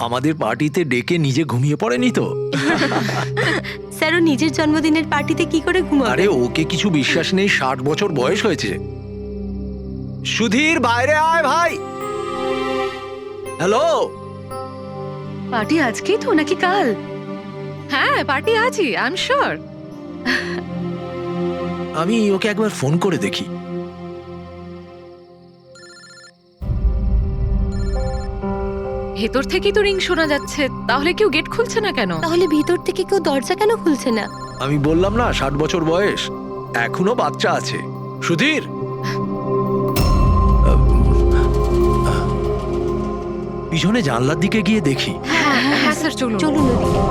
আমাদের পার্টিতে ডেকে নিজে ঘুমিয়ে পড়েনি তো? স্যার ও নিজের জন্মদিনের পার্টিতে কি করে ঘুমাবে? আরে ওকে কিছু বিশ্বাস নেই, 60 বছর বয়স হয়েছে। সুধীর বাইরে আয় ভাই। হ্যালো। পার্টি আজকেই তো নাকি কাল? হ্যাঁ পার্টি আজই, আই এম শিওর। আমি ওকে একবার ফোন করে দেখি। ভেতর থেকেই তো রিং শোনা যাচ্ছে, তাহলে কেউ গেট খুলছে না কেন? তাহলে ভিতর থেকে কেউ দরজা কেন খুলছে না? আমি বললাম না 60 বছর বয়স, এখনো বাচ্চা আছে। সুধীর, পিছনে জানলার দিকে গিয়ে দেখি। হ্যাঁ স্যার চলুন। চলুন ওদিকে।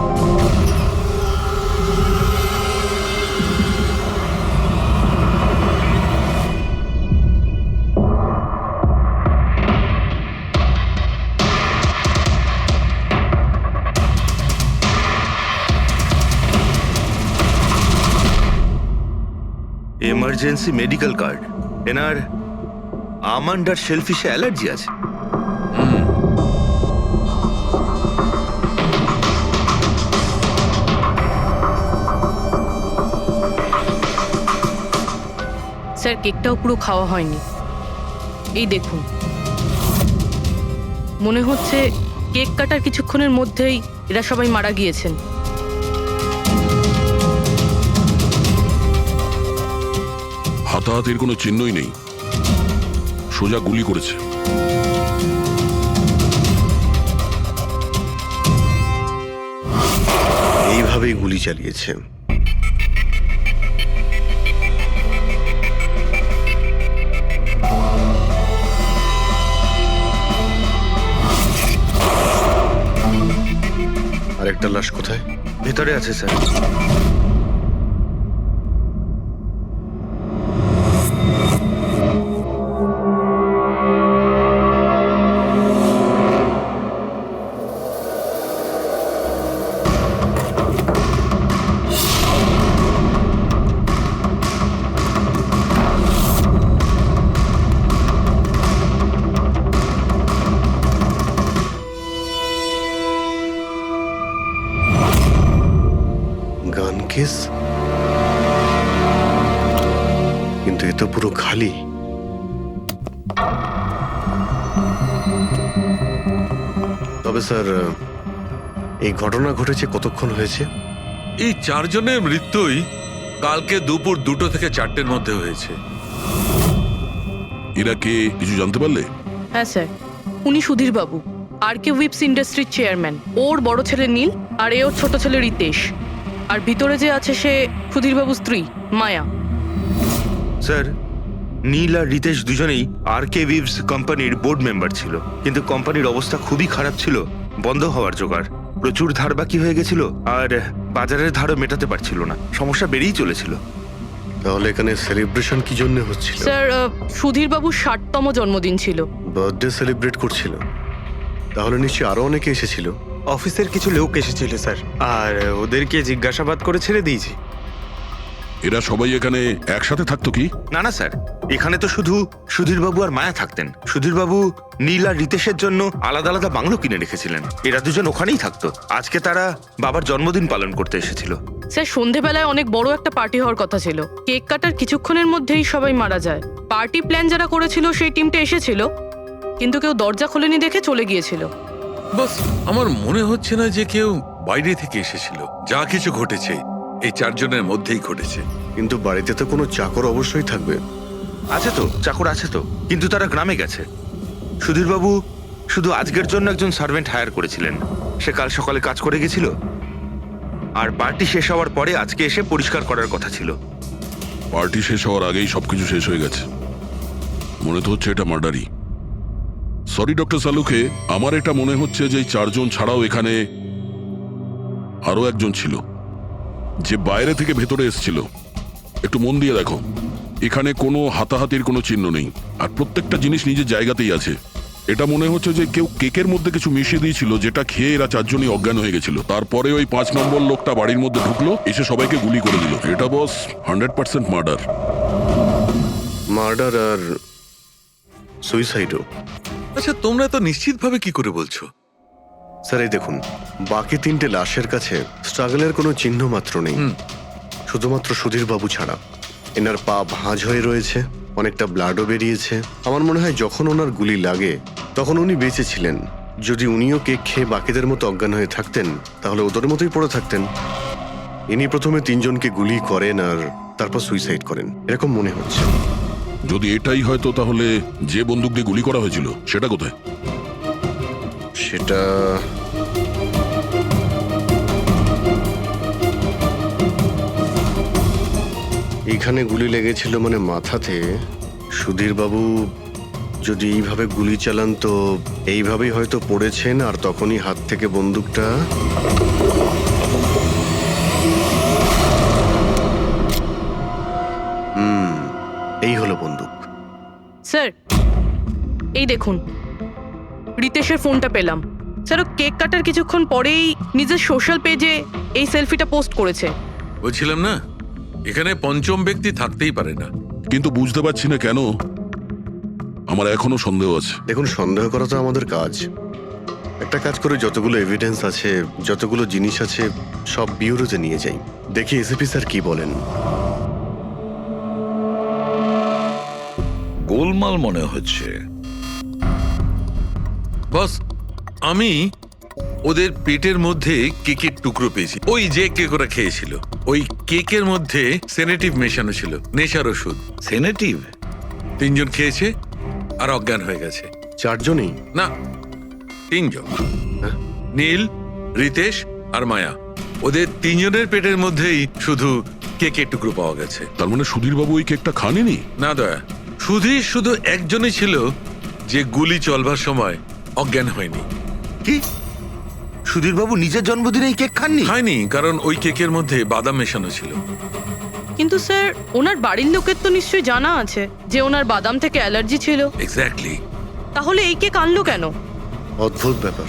Emergency medical card. এনার আমন্ড আর শেলফিশে অ্যালার্জি আছে। স্যার কেকটাও পুরো খাওয়া হয়নি, এই দেখুন। মনে হচ্ছে কেক কাটার কিছুক্ষণের মধ্যেই এরা সবাই মারা গিয়েছেন। হাতাহাতির কোনো চিহ্নই নেই, সোজা গুলি করেছে। এইভাবেই গুলি চালিয়েছে। আরেকটা লাশ কোথায়? ভেতরে আছে স্যার। গান কেস, কিন্তু এ তো পুরো খালি। তবে স্যার, এই ঘটনা ঘটেছে কতক্ষণ হয়েছে? এই 4 জনের মৃত্যুই কালকে দুপুর 2টো থেকে 4টের মধ্যে হয়েছে। এরা কে কিছু জানতে পারলে? হ্যাঁ স্যার, উনি সুধীর বাবু, আর কে উইপস ইন্ডাস্ট্রির চেয়ারম্যান। ওর বড় ছেলে নীল, আর এ ওর ছোট ছেলে রিতেশ। আর ভিতরে যে আছে সে সুধীর বাবুর স্ত্রী মায়া। স্যার, নীল আর রিতেশ দুজনেই আর কে উইভস কোম্পানির বোর্ড মেম্বার ছিল, কিন্তু কোম্পানির অবস্থা খুবই খারাপ ছিল, বন্ধ হওয়ার জোগাড়। প্রচুর ধার বাকি হয়ে গেছিল, আর বাজারের ধারও মেটাতে পারছিল না, সমস্যা বেড়েই চলেছিল। তাহলে এখানে সেলিব্রেশন কি জন্য হচ্ছিল? স্যার, সুধীর বাবুর 60তম জন্মদিন ছিল। বার্থডে সেলিব্রেট করছিল। তাহলে নিশ্চয়ই আরো অনেকে এসেছিল। অফিসের কিছু লোক এসেছিল স্যার, আর ওদেরকে জিজ্ঞাসাবাদ করে ছেড়ে দিয়েছি। এরা সবাই এখানে একসাথে থাকতো কি? না না স্যার, এখানে তো শুধু সুধীরবাবু আর মায়া থাকতেন। সুধীরবাবু নীল আর রিতেশের জন্য আলাদা আলাদা বাংলো কিনে রেখেছিলেন, এরা দুজন ওখানেই থাকতো। আজকে তারা বাবার জন্মদিন পালন করতে এসেছিল। স্যার, সন্ধেবেলায় অনেক বড় একটা পার্টি হওয়ার কথা ছিল। কেক কাটার কিছুক্ষণের মধ্যেই সবাই মারা যায়। পার্টি প্ল্যান যারা করেছিল সেই টিমটা এসেছিল, কিন্তু কেউ দরজা খোলেনি দেখে চলে গিয়েছিল। বস, আমার মনে হচ্ছে না যে কেউ বাইরে থেকে এসেছিল। যা কিছু ঘটেছে এই 4 জনের মধ্যেই ঘটেছে। কিন্তু বাড়িতে তো কোনো চাকর অবশ্যই থাকবে। আছে তো, চাকর আছে তো, কিন্তু তারা গ্রামে গেছে। সুধীরবাবু শুধু আজকের জন্য একজন সার্ভেন্ট হায়ার করেছিলেন, সে কাল সকালে কাজ করে গেছিল, আর পার্টি শেষ হওয়ার পরে আজকে এসে পরিষ্কার করার কথা ছিল। পার্টি শেষ হওয়ার আগেই সবকিছু শেষ হয়ে গেছে। মনে তো হচ্ছে এটা মার্ডারই। সরি ডক্টর সালুকে, আমার এটা মনে হচ্ছে যে এই 4 জন ছাড়াও এখানে আরো একজন ছিল, যে বাইরে থেকে ভেতরে এসেছিল। একটু মন দিয়ে দেখো, এখানে কোনো হাতাহাতির কোনো চিহ্ন নেই, আর প্রত্যেকটা জিনিস নিজের জায়গাতেই আছে। এটা মনে হচ্ছে যে কেউ কেকের মধ্যে কিছু মিশিয়ে দিয়েছিল, যেটা খেয়ে এরা 4 জনই অজ্ঞান হয়ে গেছিল। তারপরে ওই 5 নম্বর লোকটা বাড়ির মধ্যে ঢুকলো, এসে সবাইকে গুলি করে দিল। এটা বস 100% মার্ডার। মার্ডার আর সুইসাইডও। আচ্ছা, তোমরা তো নিশ্চিতভাবে কি করে বলছো? স্যার এই দেখুন, বাকি 3টে লাশের কাছে স্ট্রাগলের কোনো চিহ্ন মাত্র নেই, শুধুমাত্র সুধীর বাবু ছাড়া। এনার পা ভাঁজ হয়ে রয়েছে, অনেকটা ব্লাডও বেরিয়েছে। আমার মনে হয় যখন ওনার গুলি লাগে তখন উনি বেঁচে ছিলেন। যদি উনিও কেক খেয়ে বাকিদের মতো অজ্ঞান হয়ে থাকতেন তাহলে ওদের মতোই পড়ে থাকতেন। ইনি প্রথমে 3জনকে গুলি করেন আর তারপর সুইসাইড করেন, এরকম মনে হচ্ছে। যদি এটাই হয়তো তাহলে যে বন্দুক দিয়ে গুলি করা হয়েছিল সেটা কোথায়? সেটা এইখানে গুলি লেগেছিল মানে মাথাতে। সুধীর বাবু যদি এইভাবে গুলি চালান তো এইভাবেই হয়তো পড়েছেন আর তখনই হাত থেকে বন্দুকটা এই হলো বন্দুক। স্যার এই দেখুন, রিতেশের ফোনটা পেলাম। স্যার ও কেক কাটার কিছুক্ষণ পরেই নিজের সোশ্যাল পেজে এই সেলফিটা পোস্ট করেছে। বলছিলাম না, এখানে পঞ্চম ব্যক্তি থাকতেই পারে না। কিন্তু বুঝতে পারছি না কেন, আমার এখনো সন্দেহ আছে। দেখুন, সন্দেহ করা তো আমাদের কাজ। একটা কাজ করে যতগুলো এভিডেন্স আছে, যতগুলো জিনিস আছে, সব বিউরোতে নিয়ে যাই, দেখি এসিপি স্যার কি বলেন। গোলমাল মনে হচ্ছে। বস, আমি ওদের পেটের মধ্যে কেকের টুকরো পেয়েছি। ওই যে কেক ওরা খেয়েছিল, ওই কেকের মধ্যে সেনেটিভ মেশানো ছিল, নেশার ওষুধ। সেনেটিভ? 3জন খেয়েছে আর অজ্ঞান হয়ে গেছে। 4জনই? না, 3জন। নীল, রিতেশ আর মায়া, ওদের 3জনের পেটের মধ্যেই শুধু কেকের টুকরো পাওয়া গেছে। তার মানে সুধীর বাবু ওই কেকটা খাননি? না দয়া, শুধু একজনই ছিল যে গুলি চলবার সময় অজ্ঞান হয়নি। কি সুধীরবাবু নিজের জন্মদিনে এই কেক খাননি? খায়নি, কারণ ওই কেকের মধ্যে বাদাম মেশানো ছিল। কিন্তু স্যার ওনার বাড়ির লোকের তো নিশ্চয়ই জানা আছে যে ওনার বাদাম থেকে অ্যালার্জি ছিল। এক্স্যাক্টলি। তাহলে এই কেক আনলো কেন? অদ্ভুত ব্যাপার।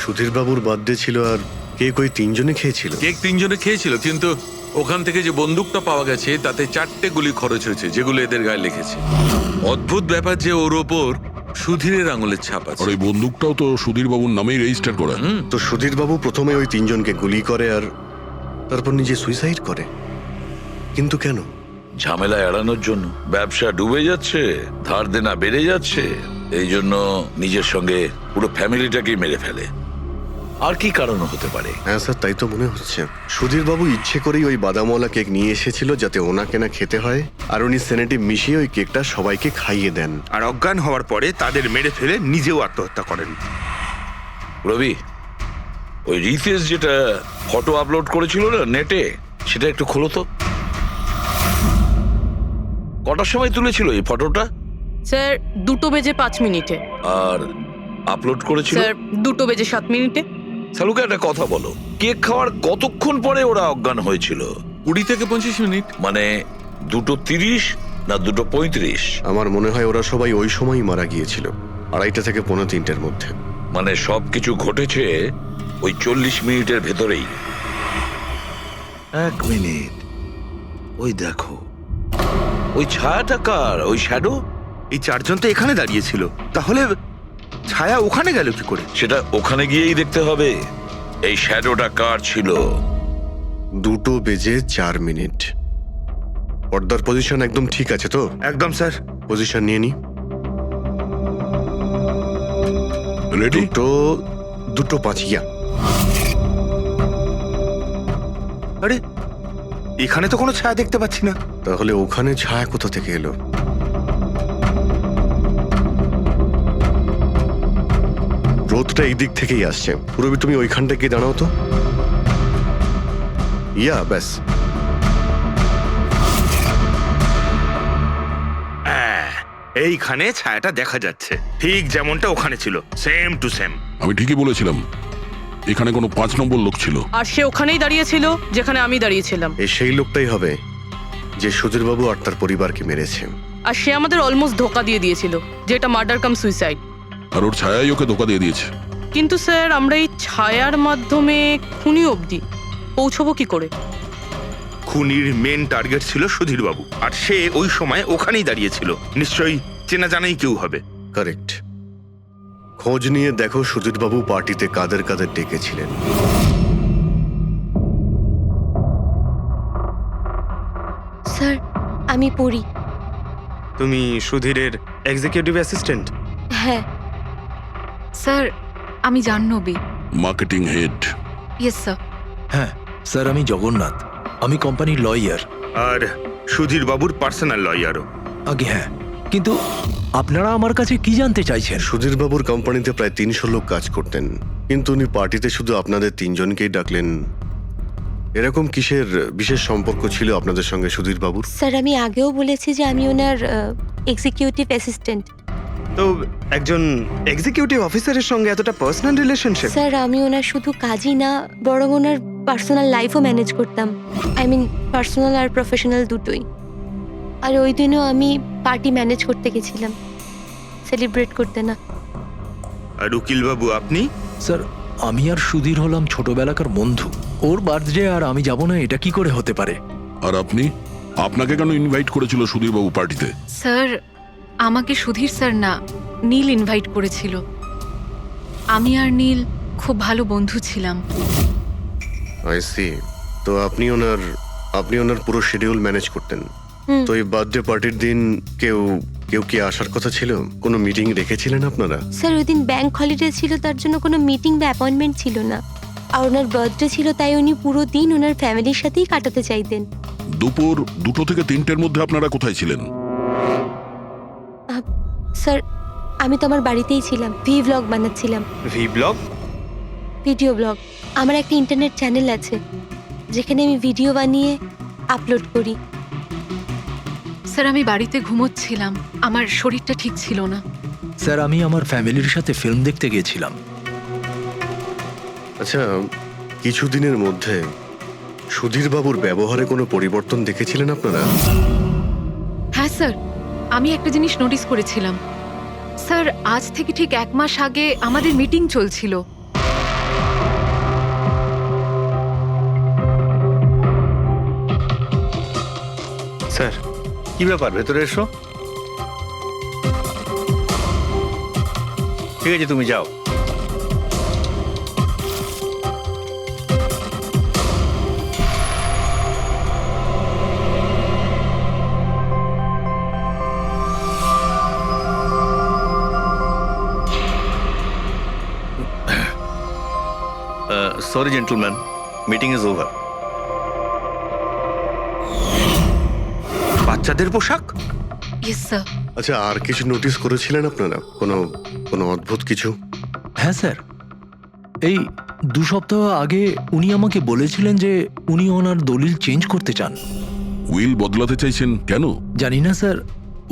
সুধীর বাবুর বার্থডে ছিল আর কেক ওই 3জনে খেয়েছিল। কেক 3জনে খেয়েছিল, কিন্তু ওখান থেকে যে বন্দুকটা পাওয়া গেছে তাতে 4টে গুলি খরচ হয়েছে, যেগুলো এদের গায়ে লেগেছে। অদ্ভুত ব্যাপার যে ওর ওপর সুধীরের আঙুলের ছাপ আর আছে। ওই বন্দুকটাও তো সুধীর বাবুর নামেই রেজিস্টার করা। তো সুধীর বাবু প্রথমে ওই 3জনকে গুলি করে আর তারপর নিজে সুইসাইড করে, কিন্তু কেন? ঝামেলা এড়ানোর জন্য। ব্যবসা ডুবে যাচ্ছে, ধার দেনা বেড়ে যাচ্ছে, এই জন্য নিজের সঙ্গে পুরো ফ্যামিলিটাকেই মেরে ফেলে। আর কি কারণ হতে পারে? হ্যাঁ স্যার, তাই তো মনে হচ্ছে। সুধীর বাবু ইচ্ছে করেই ওই বাদামওয়ালা কেক নিয়ে এসেছিল যাতে ওনাকে না খেতে হয়, আর উনি সেনেটিভ মিশিয়ে ওই কেকটা সবাইকে খাইয়ে দেন। আর অজ্ঞান হওয়ার পরে তাদের মেরে ফেলে নিজেও আত্মহত্যা করেন। রবি, ওই রিতেশ যেটা ফটো আপলোড করেছিল না নেটে, সেটা একটু খোলো তো। কটার সময় তুলেছিল এই ফটোটা? স্যার 2:05 আর আপলোড করেছিল? স্যার 2:07। সালুকে একটা কথা বলো, কেক খাওয়ার কতক্ষণ পরে ওরা অজ্ঞান হয়েছিল? 20 থেকে 25 মিনিট। মানে 2:30 না 2:35? আমার মনে হয় ওরা সবাই ওই সময়ই মারা গিয়েছিল, 2:30 থেকে 3:45-এর মধ্যে। মানে সবকিছু ঘটেছে ওই 40 মিনিটের ভেতরেই। 1 মিনিট, ওই দেখো, ওই ছায়াটা কার? ওই শ্যাডো? এই 4জন তো এখানে দাঁড়িয়েছিল, তাহলে ছায়া ওখানে গেল কি করে? সেটা ওখানে গিয়েই দেখতে হবে। এই শ্যাডোটা কার ছিল? 2:04। পর্দার পজিশন একদম ঠিক আছে তো? একদম স্যার। পজিশন নিয়ে নি। রেডি? 2:05। ইয়া। আরে এখানে তো কোনো ছায়া দেখতে পাচ্ছি না। তাহলে ওখানে ছায়া কোথা থেকে এলো? রোদটা এই দিক থেকেই আসছে। পুরবি, তুমি ওইখানটা গিয়ে দাঁড়াও তো। ইয়া, ব্যাস। এইখানে ছায়াটা দেখা যাচ্ছে, ঠিক যেমনটা ওখানে ছিল, সেম টু সেম। আমি ঠিকই বলেছিলাম, এখানে কোনো 5 নম্বর লোক ছিল। আর সে ওখানেই দাঁড়িয়েছিল যেখানে আমি দাঁড়িয়েছিলাম। এই সেই লোকটাই হবে যে সুধীরবাবু আর তার পরিবারকে মেরেছে। আর সে আমাদের অলমোস্ট ধোকা দিয়ে দিয়েছিল যে এটা মার্ডার কাম সুইসাইড। আর ওর ছায়াই ওকে ধোকা দিয়ে দিয়েছে। কিন্তু স্যার আমরা এই ছায়ার মাধ্যমে খুনি অবধি পৌঁছবো কি করে? খুনির মেন টার্গেট ছিল সুধীরবাবু, আর সে ওই সময় ওখানেই দাঁড়িয়েছিল। নিশ্চয়ই চেনা জানাই কেউ হবে। কারেক্ট। খোঁজ নিয়ে দেখো সুধীরবাবু পার্টিতে কাদের কাদের ডেকেছিলেন। স্যার আমি পড়ি। তুমি সুধীরের এক্সিকিউটিভ অ্যাসিস্ট্যান্ট? হ্যাঁ। স্যার আমি Jahnavi. Marketing head. Yes sir. হ্যাঁ স্যার, আমি জগন্নাথ, আমি কোম্পানির লয়ার। আর সুধীর বাবুর পার্সোনাল লয়ারও। আগে হ্যাঁ, কিন্তু আপনারা আমার কাছে কি জানতে চাইছেন? সুধীরবাবুর কোম্পানিতে প্রায় 300 লোক কাজ করতেন, কিন্তু উনি পার্টিতে শুধু আপনাদের 3 জনকেই ডাকলেন। এরকম কিসের বিশেষ সম্পর্ক ছিল আপনাদের সঙ্গে সুধীরবাবুর? স্যার আমি আগেও বলেছি যে আমি ওনার এক্সিকিউটিভ অ্যাসিস্ট্যান্ট। তো একজন এক্সিকিউটিভ অফিসারের সঙ্গে এতটা পার্সোনাল রিলেশনশিপ? স্যার আমি ওনার শুধু কাজই না, বরং ওনার পার্সোনাল লাইফও ম্যানেজ করতাম। আই মিন পার্সোনাল আর প্রফেশনাল দুটোই। আর ওই দিনও আমি পার্টি ম্যানেজ করতে গেছিলাম, সেলিব্রেট করতে না। আর উকিল বাবু আপনি? স্যার আমি আর সুধীর হলাম ছোটবেলাকার বন্ধু। ওর বার্থডে আর আমি যাব না, এটা কি করে হতে পারে? আর আপনি, আপনাকে কেন ইনভাইট করেছিল সুধীরবাবু পার্টিতে? স্যার আমাকে সুধীর স্যার না, নীল ইনভাইট করেছিল। আমি আর নীল খুব ভালো বন্ধু ছিলাম। I see. তো আপনি ওনার পুরো শিডিউল ম্যানেজ করতেন। তো এই বার্থডে পার্টির দিন কেউ কি আসার কথা ছিল? কোনো মিটিং রেখেছিলেন আপনারা? স্যার ওই দিন ব্যাংক হলিডে ছিল, তার জন্য কোনো মিটিং বা অ্যাপয়েন্টমেন্ট ছিল না। আর ওনার বার্থডে ছিল, তাই উনি পুরো দিন ওনার ফ্যামিলির সাথেই কাটাতে চাইতেন। দুপুর 2টো থেকে 3টের মধ্যে আপনারা কোথায় ছিলেন? স্যার আমি তো আমার বাড়িতেই ছিলাম, ভ্লগ বানাচ্ছিলাম। ব্লগ? Video blog. আমার একটা ইন্টারনেট চ্যানেল আছে যেখানে আমি ভিডিও বানিয়ে আপলোড করি। স্যার আমি বাড়িতে ঘুমোচ্ছিলাম, আমার শরীরটা ঠিক ছিল না। স্যার আমি আমার ফ্যামিলির সাথে ফিল্ম দেখতে গিয়েছিলাম। আচ্ছা, কিছুদিনের মধ্যে সুধীরবাবুর ব্যবহারে কোনো পরিবর্তন দেখেছিলেন আপনারা? হ্যাঁ স্যার, আমি একটা জিনিস নোটিস করেছিলাম। স্যার আজ থেকে ঠিক 1 মাস আগে আমাদের মিটিং চলছিল। স্যার কি ব্যাপার, ভেতরে এসো। ঠিক আছে তুমি যাও। Sorry, gentlemen. Meeting is over. বাচ্চাদের পোশাক? Yes sir. আচ্ছা, আর কিছু নোটিস করেছিলেন আপনারা? কোনো অদ্ভুত কিছু? হ্যাঁ স্যার, এই 2 সপ্তাহ আগে উনি আমাকে বলেছিলেন যে উনি ওনার দলিল চেঞ্জ করতে চান। উইল বদলাতে চাইছেন কেন? জানি না স্যার,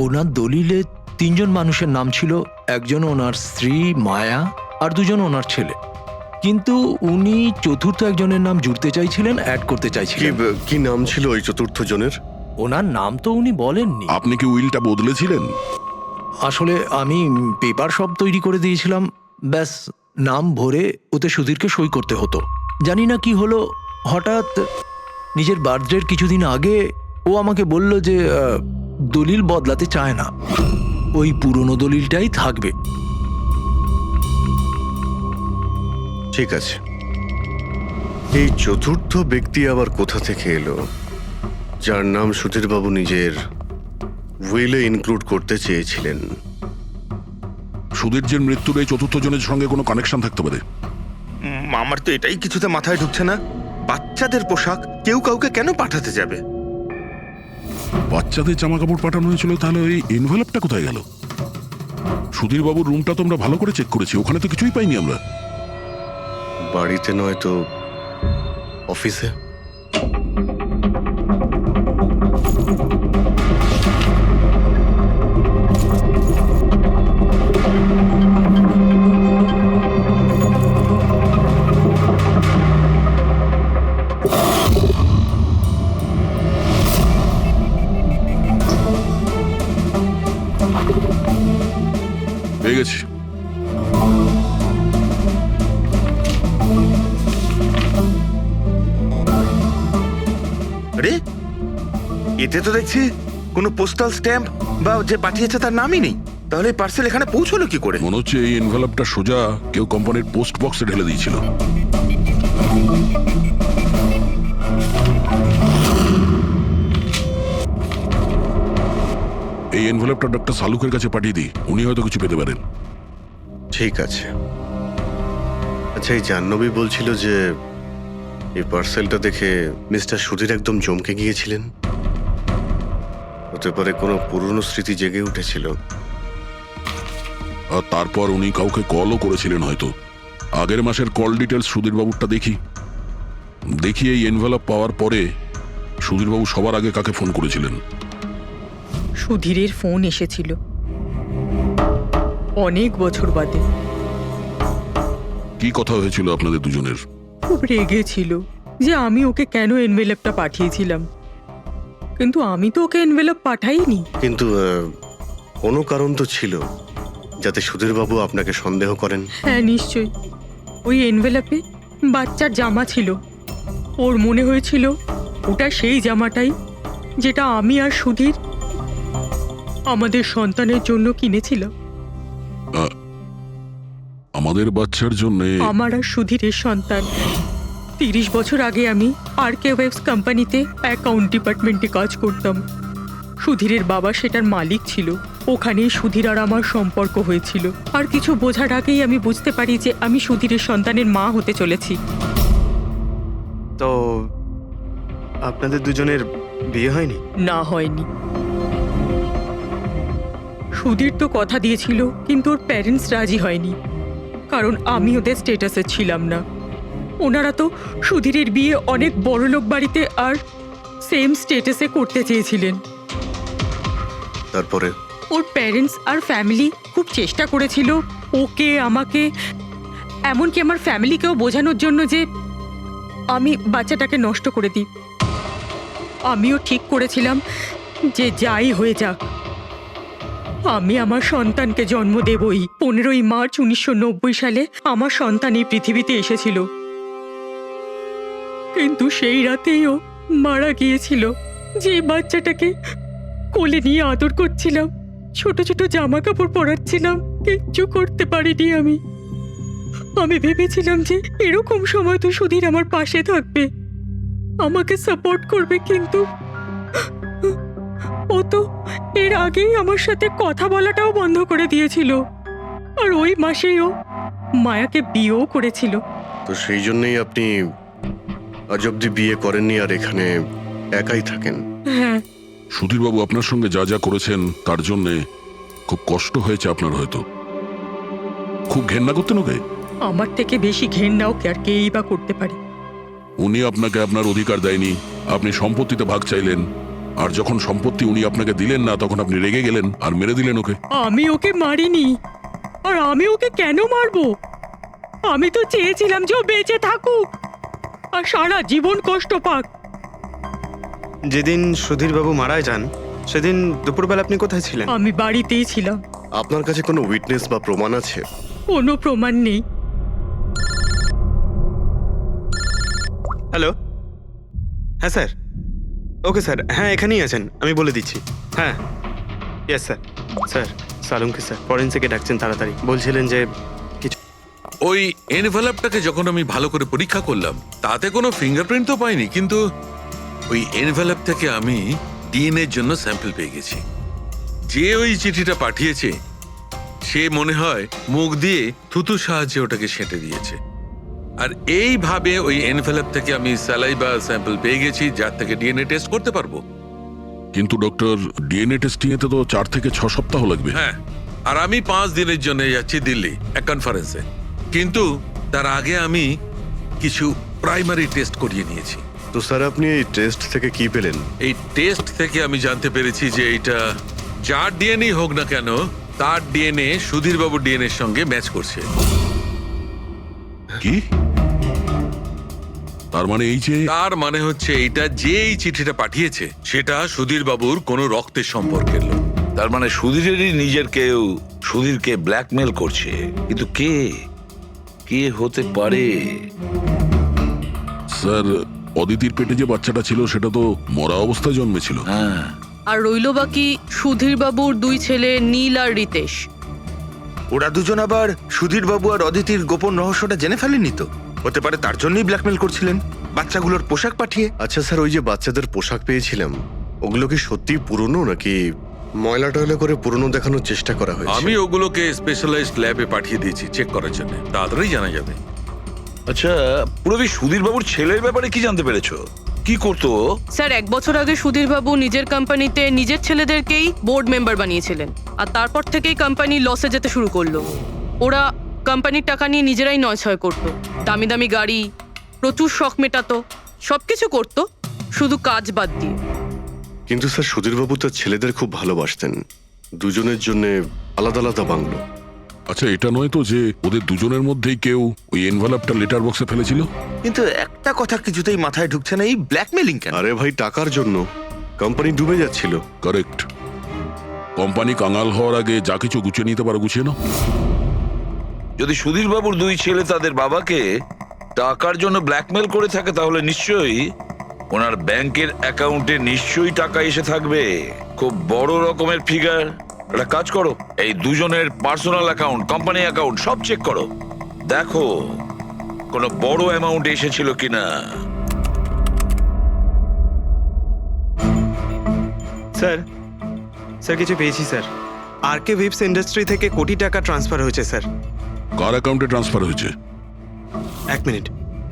ওনার দলিলে 3 জন মানুষের নাম ছিল, একজন ওনার স্ত্রী মায়া আর 2 জন ওনার ছেলে। কিন্তু উনি চতুর্থ একজনের নাম জুড়তে চাইছিলেন, অ্যাড করতে চাইছিলেন। কি নাম ছিল ওই চতুর্থ জনের? ওনার নাম তো উনি বলেননি। আপনি কি উইলটা বদলেছিলেন? আসলে আমি পেপার সব তৈরি করে দিয়েছিলাম, ব্যাস নাম ভরে ওতে সুধীরকে সই করতে হতো। জানি না কি হলো, হঠাৎ নিজের বার্থডের কিছুদিন আগে ও আমাকে বলল যে দলিল বদলাতে চায় না, ওই পুরনো দলিলটাই থাকবে। ঠিক আছে, এই চতুর্থ ব্যক্তি আবার কোথা থেকে এলো যার নাম সুধীরবাবু নিজের উইলে ইনক্লুড করতে চেয়েছিলেন? সুধীর যে মৃত্যুর এই চতুর্থ জনের সঙ্গে কোনো কানেকশন থাকতে পারে। আমার তো এটাই কিছুতে মাথায় ঢুকছে না। বাচ্চাদের পোশাক কেউ কাউকে কেন পাঠাতে যাবে? বাচ্চাদের জামা কাপড় পাঠানো হয়েছিল, তাহলে ওই এনভেলপটা কোথায় গেল? সুধীর বাবুর রুমটা তো আমরা ভালো করে চেক করেছি, ওখানে তো কিছুই পাইনি আমরা। বাড়িতে নয় তো অফিসে? পেয়ে গেছি। আরে এতে তো দেখছি কোনো পোস্টাল স্ট্যাম্প বা যে পাঠিয়েছে তার নামই নেই। তাহলে পার্সেল এখানে পৌঁছলো কি করে? মনে হচ্ছে এই এনভেলপটা সোজা কেউ কোম্পানির পোস্ট বক্সে ঢেলে দিয়েছিল। এই এনভেলপটা ডক্টর সালুকের কাছে পাঠিয়ে দিই, উনি হয়তো কিছু পেতে পারেন। ঠিক আছে। আচ্ছা, এই জাহ্নবী বলছিল যে এই পার্সেলটা দেখে মিস্টার সুধীর একদম চমকে গিয়েছিলেন। হতে পারে কোনো পুরনো স্মৃতি জেগে উঠেছিল। আর তারপর উনি কাউকে কলও করেছিলেন হয়তো। আগের মাসের কল ডিটেলস সুধীরবাবুরটা দেখি এই এনভেলপ পাওয়ার পরে সুধীরবাবু সবার আগে কাকে ফোন করেছিলেন? সুধীরের ফোন এসেছিল অনেক বছর বাদে। কি কথা হয়েছিল আপনাদের দুজনের? খুব রেগেছিল যে আমি ওকে কেন এনভেলপটা পাঠিয়েছিলাম, কিন্তু আমি তো ওকে এনভেলপ পাঠাইনি। কিন্তু কোনো কারণ তো ছিল যাতে সুধীরবাবু আপনাকে সন্দেহ করেন। হ্যাঁ, নিশ্চয়ই। ওই এনভেলপে বাচ্চার জামা ছিল। ওর মনে হয়েছিল ওটা সেই জামাটাই যেটা আমি আর সুধীর আমাদের সন্তানের জন্য কিনেছিলাম। আমাদের বাচ্চার জন্য? আমার আর সুধীরের সন্তান। 30 বছর আগে আমি আরকে ওয়েবস কোম্পানিতে অ্যাকাউন্ট ডিপার্টমেন্টে কাজ করতাম। সুধীরের বাবা সেটার মালিক ছিল। ওখানেই সুধীর আর আমার সম্পর্ক হয়েছিল। আর কিছু বোঝার আগেই আমি বুঝতে পারি যে আমি সুধীরের সন্তানের মা হতে চলেছি। তো আপনাদের দুজনের বিয়ে হয়নি? না, হয়নি। সুধীর তো কথা দিয়েছিল, কিন্তু ওর প্যারেন্টস রাজি হয়নি, কারণ আমি ওদের স্টেটাসে ছিলাম না। ওনারা তো সুধীরের বিয়ে অনেক বড়লোক বাড়িতে আর সেম স্টেটাসে করতে চেয়েছিলেন। তারপরে ওর প্যারেন্টস আর ফ্যামিলি খুব চেষ্টা করেছিল ওকে, আমাকে, এমনকি আমার ফ্যামিলিকেও বোঝানোর জন্য যে আমি বাচ্চাটাকে নষ্ট করে দিই। আমিও ঠিক করেছিলাম যে যাই হয়ে যাক আমি আমার সন্তানকে জন্ম দেবই। 15ই মার্চ 1990 সালে আমার সন্তান এই পৃথিবীতে এসেছিল, কিন্তু সেই রাতেই ও মারা গিয়েছিল। যে বাচ্চাটাকে কোলে নিয়ে আদর করছিলাম, ছোট ছোট জামা কাপড় পরাচ্ছিলাম, কিচ্ছু করতে পারিনি আমি। আমি ভেবেছিলাম যে এরকম সময় তো সুধীর আমার পাশে থাকবে, আমাকে সাপোর্ট করবে, কিন্তু ও তো এর আগেই আমার সাথে কথা বলাটাও বন্ধ করে দিয়েছিল। আর ওই মাসেই ও মায়াকে বিয়েও করেছিল। তো সেই জন্যই আপনি আজ অব্দি বিয়ে করেননি আর এখানে একাই থাকেন? হ্যাঁ। সুধীরবাবু আপনার সঙ্গে যা যা করেছেন তার জন্যে খুব কষ্ট হয়েছে আপনার হয়তো। খুব ঘেন্না করতেন ওকে? আমার থেকে বেশি ঘেন্না ওকে আর কেই বা করতে পারে। উনি আপনাকে আপনার অধিকার দেয়নি, আপনি সম্পত্তিতে ভাগ চাইলেন, আর যখন সম্পত্তি উনি আপনাকে দিলেন না তখন আপনি রেগে গেলেন আর মেরে দিলেন ওকে। আমি ওকে মারিনি, আর আমি ওকে কেন মারবো? আমি তো চেয়েছিলাম যে ও বেঁচে থাকুক আর সারা জীবন কষ্ট পাক। যেদিন সুধীরবাবু মারা যান সেদিন দুপুরবেলা আপনি কোথায় ছিলেন? আমি বাড়িতেই ছিলাম। আপনার কাছে কোনো উইটনেস বা প্রমাণ আছে? কোনো প্রমাণ নেই। হ্যালো, হ্যাঁ স্যার। ওকে স্যার, হ্যাঁ এখানেই আছেন, আমি বলে দিচ্ছি। হ্যাঁ, ইয়েস স্যার। স্যার সালুমকে স্যার ফরেন্সিকে ডাকছেন তাড়াতাড়ি। বলছিলেন যে ওই এনভেলপটাকে যখন আমি ভালো করে পরীক্ষা করলাম তাতে কোনো ফিঙ্গারপ্রিন্ট তো পাইনি, কিন্তু ওই এনভেলপ থেকে আমি ডিএনএ এর জন্য স্যাম্পল পেয়ে গেছি। যে ওই চিঠিটা পাঠিয়েছে সে মনে হয় মুখ দিয়ে থুতু সাহায্যে ওটাকে সেঁটে দিয়েছে। আর এইভাবে ওই এনভেলপ থেকে আমি স্যালাইভা স্যাম্পল পেয়ে গেছি, যার থেকে ডিএনএ টেস্ট করতে পারবো। কিন্তু ডক্টর, ডিএনএ টেস্টিং এতে তো 4 থেকে 6 সপ্তাহ লাগবে। হ্যাঁ, আর আমি 5 দিনের জন্য যাচ্ছি দিল্লি এক কনফারেন্সে, কিন্তু তার আগে আমি কিছু প্রাইমারি টেস্ট করিয়ে নিয়েছি। তো স্যার আপনি এই টেস্ট থেকে কি পেলেন? এই টেস্ট থেকে আমি জানতে পেরেছি যে এটা যার ডিএনএ হোক না কেন তার ডিএনএ সুধীরবাবুর ডিএনএ এর সঙ্গে ম্যাচ করছে। কি? তার মানে এই যে, তার মানে হচ্ছে এইটা যে এই চিঠিটা পাঠিয়েছে সেটা সুধীরবাবুর কোনো রক্তের সম্পর্কের লোক। তার মানে সুধীরেরই নিজের কেউ সুধীরকে ব্ল্যাকমেল করছে, কিন্তু কে কে হতে পারে? স্যার অদিতির পেটে যে বাচ্চাটা ছিল সেটা তো মরা অবস্থায় জন্মেছিল। হ্যাঁ, আর রইল বাকি সুধীর বাবুর 2 ছেলে নীল আর রিতেশ। ওরা দুজন আবার সুধীর বাবু আর অদিতির গোপন রহস্যটা জেনে ফেলেনি তো? হতে পারে তার জন্যই ব্ল্যাকমেল করছিলেন, বাচ্চাগুলোর পোশাক পাঠিয়ে। আচ্ছা স্যার, ওই যে বাচ্চাদের পোশাক পেয়েছিলাম, ওগুলো কি সত্যি পুরনো নাকি ময়লা টয়লা করে পুরনো দেখানোর চেষ্টা করা হয়েছে? আমি ওগুলোকে স্পেশালাইজড ল্যাবে পাঠিয়ে দিয়েছি চেক করার জন্য, তাড়াতাড়ি জানা যাবে। আচ্ছা, পুরবি সুধীর বাবুর ছেলের ব্যাপারে কি জানতে পেরেছো? কি করতো ও? স্যার 1 বছর আগে সুধীর বাবু নিজের কোম্পানিতে নিজের ছেলেদেরকেই বোর্ড মেম্বার বানিয়েছিলেন, আর তারপর থেকেই কোম্পানি লসে যেতে শুরু করলো। ওরা কোম্পানির টাকা নিয়ে নিজেরাই নয়ছয় করতো, দামি দামি গাড়ি, প্রচুর শখ মেটাতো, সবকিছু করতো, শুধু কাজ বাদ দিয়ে। কিন্তু স্যার সুধীরবাবু তার ছেলেদের খুব ভালোবাসতেন, দুজনের জন্য আলাদা আলাদা বাংলো। আচ্ছা, এটা নয় তো যে ওদের দুজনের মধ্যেই কেউ ওই এনভেলপটা লেটার বক্সে ফেলেছিল? কিন্তু একটা কথা কিছুতেই মাথায় ঢুকছে না, এই ব্ল্যাকমেলিং কেন? আরে ভাই, টাকার জন্য। কোম্পানি ডুবে যাচ্ছিল। কারেক্ট। কোম্পানি কাঙাল হওয়ার আগে যা কিছু গুছিয়ে নিতে পারো গুছিয়ে নাও। যদি সুধীর বাবুর 2 ছেলে তাদের বাবাকে টাকার জন্য ব্ল্যাকমেল করে থাকে, তাহলে নিশ্চয়ই ওনার ব্যাংকের অ্যাকাউন্টে নিশ্চয়ই টাকা এসে থাকবে, খুব বড় রকমের ফিগার। একটা কাজ করো, এই দুজনের পার্সোনাল অ্যাকাউন্ট, কোম্পানি অ্যাকাউন্ট সব চেক করো, দেখো কোনো বড় অ্যামাউন্ট এসেছিল কিনা। স্যার স্যার কিছু পেয়েছি স্যার। আরকে ভিপস ইন্ডাস্ট্রি থেকে কোটি টাকা ট্রান্সফার হয়েছে স্যার। কার অ্যাকাউন্টে ট্রান্সফার হয়েছে? 1 মিনিট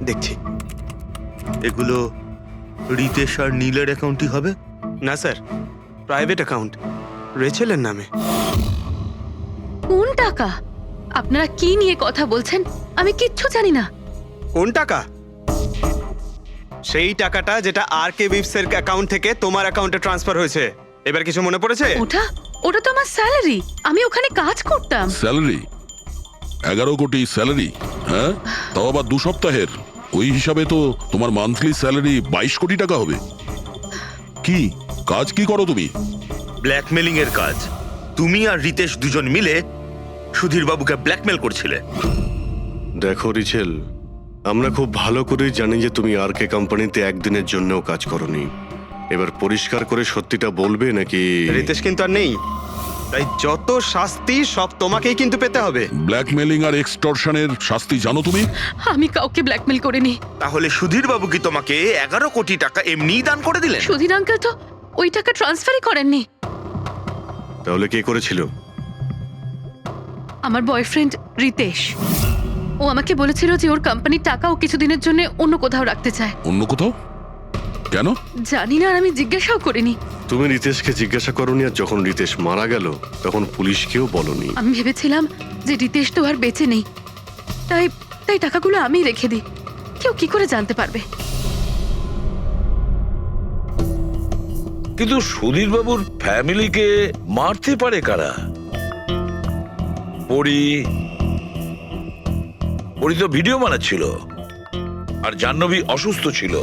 দেখছি। এগুলো রিতেশ আর নীলের অ্যাকাউন্টই হবে? না স্যার, প্রাইভেট অ্যাকাউন্ট, রেচেলের নামে। কোন টাকা? আপনারা কি নিয়ে কথা বলছেন? আমি কিচ্ছু জানি না। কোন টাকা? সেই টাকাটা যেটা আরকে ভিপস এর অ্যাকাউন্ট থেকে তোমার অ্যাকাউন্টে ট্রান্সফার হয়েছে। এবার কিছু মনে পড়েছে? ওটা তো আমার স্যালারি, আমি ওখানে কাজ করতাম। স্যালারি? 11 কোটি স্যালারি? হ্যাঁ, তাও আবার 2 সপ্তাহের। ওই হিসাবে তো তোমার মান্থলি স্যালারি 22 কোটি টাকা হবে। কি কাজ কি করো তুমি? ব্ল্যাকমেলিং এর কাজ। তুমি আর রিতেশ দুজন মিলে সুধীর বাবুকে ব্ল্যাকমেল করছিলে। দেখো রিচেল, আমরা খুব ভালো করেই জানি যে তুমি আরকে কোম্পানিতে একদিনের জন্যও কাজ করনি। এবার পরিষ্কার করে সত্যিটা বলবে নাকি? রিতেশ কিন্তু আর নেই, তাই যত শাস্তি সব তোমাকেই কিন্তু পেতে হবে। ব্ল্যাকমেলিং আর এক্সটর্শনের শাস্তি জানো তুমি? আমি কাউকে ব্ল্যাকমেল করিনি। তাহলে সুধীর বাবু কি তোমাকে 11 কোটি টাকা এমনিই দান করে দিলেন? সুধীর আঙ্কেল তো ওই টাকা ট্রান্সফারই করেননি। তাহলে কে করেছিল? আমার বয়ফ্রেন্ড রিতেশ। ও আমাকে বলেছিল যে ওর কোম্পানির টাকা ও কিছুদিনের জন্য অন্য কোথাও রাখতে চায়। অন্য কোথাও? কেন? জানি না, আর আমি জিজ্ঞাসাও করিনি। তুমি রিতেশকে জিজ্ঞাসা করনি, আর যখন রিতেশ মারা গেল তখন পুলিশকেও বলনি। আমি ভেবেছিলাম যে রিতেশ তো আর বেঁচে নেই, তাই তাই টাকাগুলো আমি রেখে দিই। কেউ কি করে জানতে পারবে? কিন্তু সুধীর বাবুর ফ্যামিলিকে মারতে পারে কারা? পরি তো ভিডিও বানাচ্ছিল, আর জাহ্নবী অসুস্থ ছিল,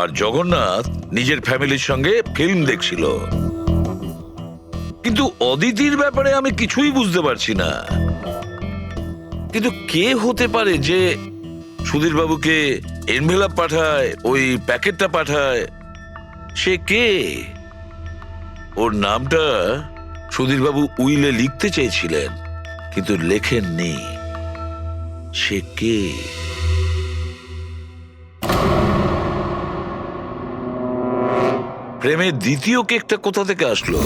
আর জগন্নাথ নিজের ফ্যামিলির সঙ্গে ফিল্ম দেখছিল। কিন্তু অদিতির ব্যাপারে আমি কিছুই বুঝতে পারছি না। কিন্তু কে হতে পারে যে সুধীর বাবুকে এনভেলপ পাঠায়, ওই প্যাকেটটা পাঠায়? সে কে? ওর নামটা সুধীর বাবু উইলে লিখতে চেয়েছিলেন, কিন্তু লেখেননি। সে কে? প্রেমের দ্বিতীয় কেকটা কোথা থেকে আসলো?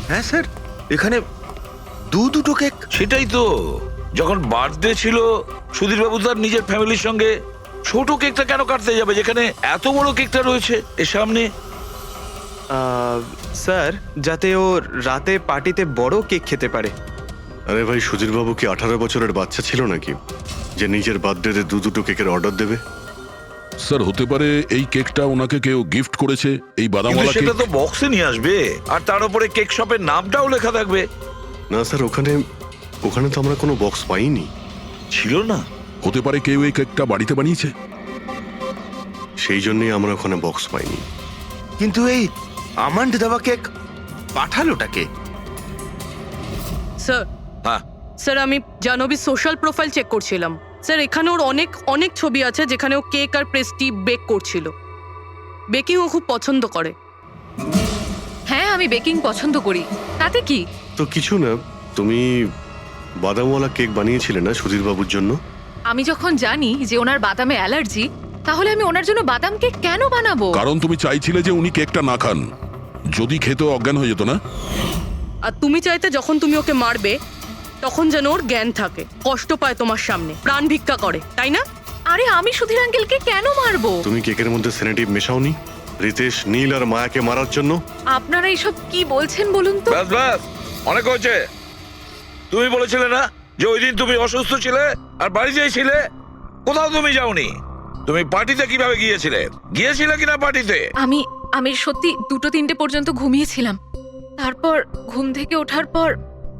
হ্যাঁ স্যার, এখানে দুটো কেক। সেটাই তো, যখন বার্থডে ছিল সুধীর বাবু তার নিজের ফ্যামিলির সঙ্গে, ছোট কেকটা কেন কাটতে যাবে যেখানে এত বড় কেকটা রয়েছে এর সামনে? স্যার, যাতে ও রাতে পার্টিতে বড় কেক খেতে পারে। আরে ভাই, সুধীরবাবু কি 18 বছরের বাচ্চা ছিল নাকি যে নিজের বার্থডেতে দুটো কেকের অর্ডার দেবে? স্যার, হতে পারে এই কেকটা ওনাকে কেউ গিফট করেছে, এই বাদামওয়ালা কেক। সেটা তো বক্সে নিয়ে আসবে, আর তার উপরে কেক শপের নামটাও লেখা থাকবে। না স্যার, ওখানে তো আমরা কোনো বক্স পাইনি। ছিল না? হতে পারে কেউ এই কেকটা বাড়িতে বানিয়েছে, সেই জন্যই আমরা ওখানে বক্স পাইনি। কিন্তু এই আমন্ড দেওয়া কেক পাঠালোটাকে? স্যার, হ্যাঁ স্যার, আমি জাহ্নবীর সোশ্যাল প্রোফাইল চেক করছিলাম। স্যার, এখানে ওর অনেক ছবি আছে যেখানে ও কেক আর পেস্ট্রি বেক করছিল। বেকিং ও খুব পছন্দ করে। হ্যাঁ, আমি বেকিং পছন্দ করি, তাতে কি? তো কিছু না, তুমি বাদামওয়ালা কেক বানিয়েছিলে না সুধীর বাবুর জন্য? আমি যখন জানি যে ওনার বাদামে অ্যালার্জি, তাহলে আমি ওনার জন্য বাদাম কেক কেন বানাবো? কারণ তুমি চাইছিলে যে উনি কেকটা না খান, যদি খেতে অজ্ঞান হয়ে যেত না। আর তুমি চাইতে যখন তুমি ওকে মারবে তখন যেন ওর জ্ঞান থাকে, কষ্ট পায় তোমার সামনে, প্রাণ ভিক্ষা করে, তাই না? আরে আমি সুধীর আঙ্কেলকে কেন মারবো? তুমি কেকের মধ্যে সেনেটিভ মেশাওনি রিতেশ, নীল আর মায়াকে মারার জন্য? আপনারা এইসব কি বলছেন বলুন তো? ব্যাস ব্যাস, অনেক হয়েছে। তুমি বলেছিলে না যে ওই দিন তুমি অসুস্থ ছিলে আর বাড়িতেই ছিলে? কোথাও তুমি যাওনি। তুমি পার্টিতে কিভাবে গিয়েছিলে কিনা পার্টিতে? আমি সত্যি 2-3টে পর্যন্ত ঘুমিয়েছিলাম। তারপর ঘুম থেকে ওঠার পর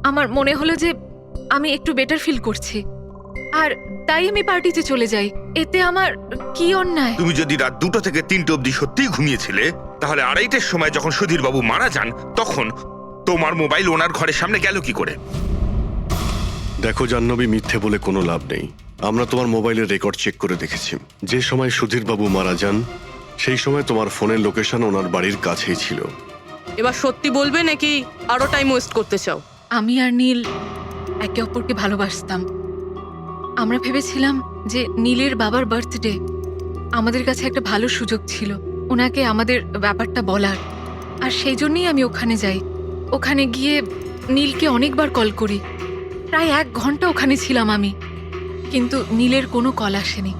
আমার মনে হলো যে আমি একটু বেটার ফিল করছি, আর তাই আমি পার্টিতে চলে যাই। এতে আমার কি অন্যায়? তুমি যদি রাত 2টো থেকে 3টে অবধি সত্যিই ঘুমিয়েছিলে, তাহলে 2:30টার সময় যখন সুধীর বাবু মারা যান তখন তোমার মোবাইল ওনার ঘরের সামনে গেল কি করে? দেখো জাহ্নবী, মিথ্যে বলে কোনো লাভ নেই। আমরা তোমার মোবাইলের রেকর্ড চেক করে দেখেছি। যে সময় সুধীর বাবু মারা যান সেই সময় তোমার ফোনের লোকেশন ওনার বাড়ির কাছেই ছিল। এবার সত্যি বলবে নাকি আরো টাইম ওয়েস্ট করতে চাও? আমি আর নীল একে অপরকে ভালোবাসতাম। আমরা ভেবেছিলাম যে নীলের বাবার বার্থডে আমাদের কাছে একটা ভালো সুযোগ ছিল ওনাকে আমাদের ব্যাপারটা বলার, আর সেই জন্যই আমি ওখানে যাই। ওখানে গিয়ে নীলকে অনেকবার কল করি, প্রায় 1 ঘন্টা ওখানে ছিলাম আমি, কিন্তু নীলের কোনো কল আসেনি।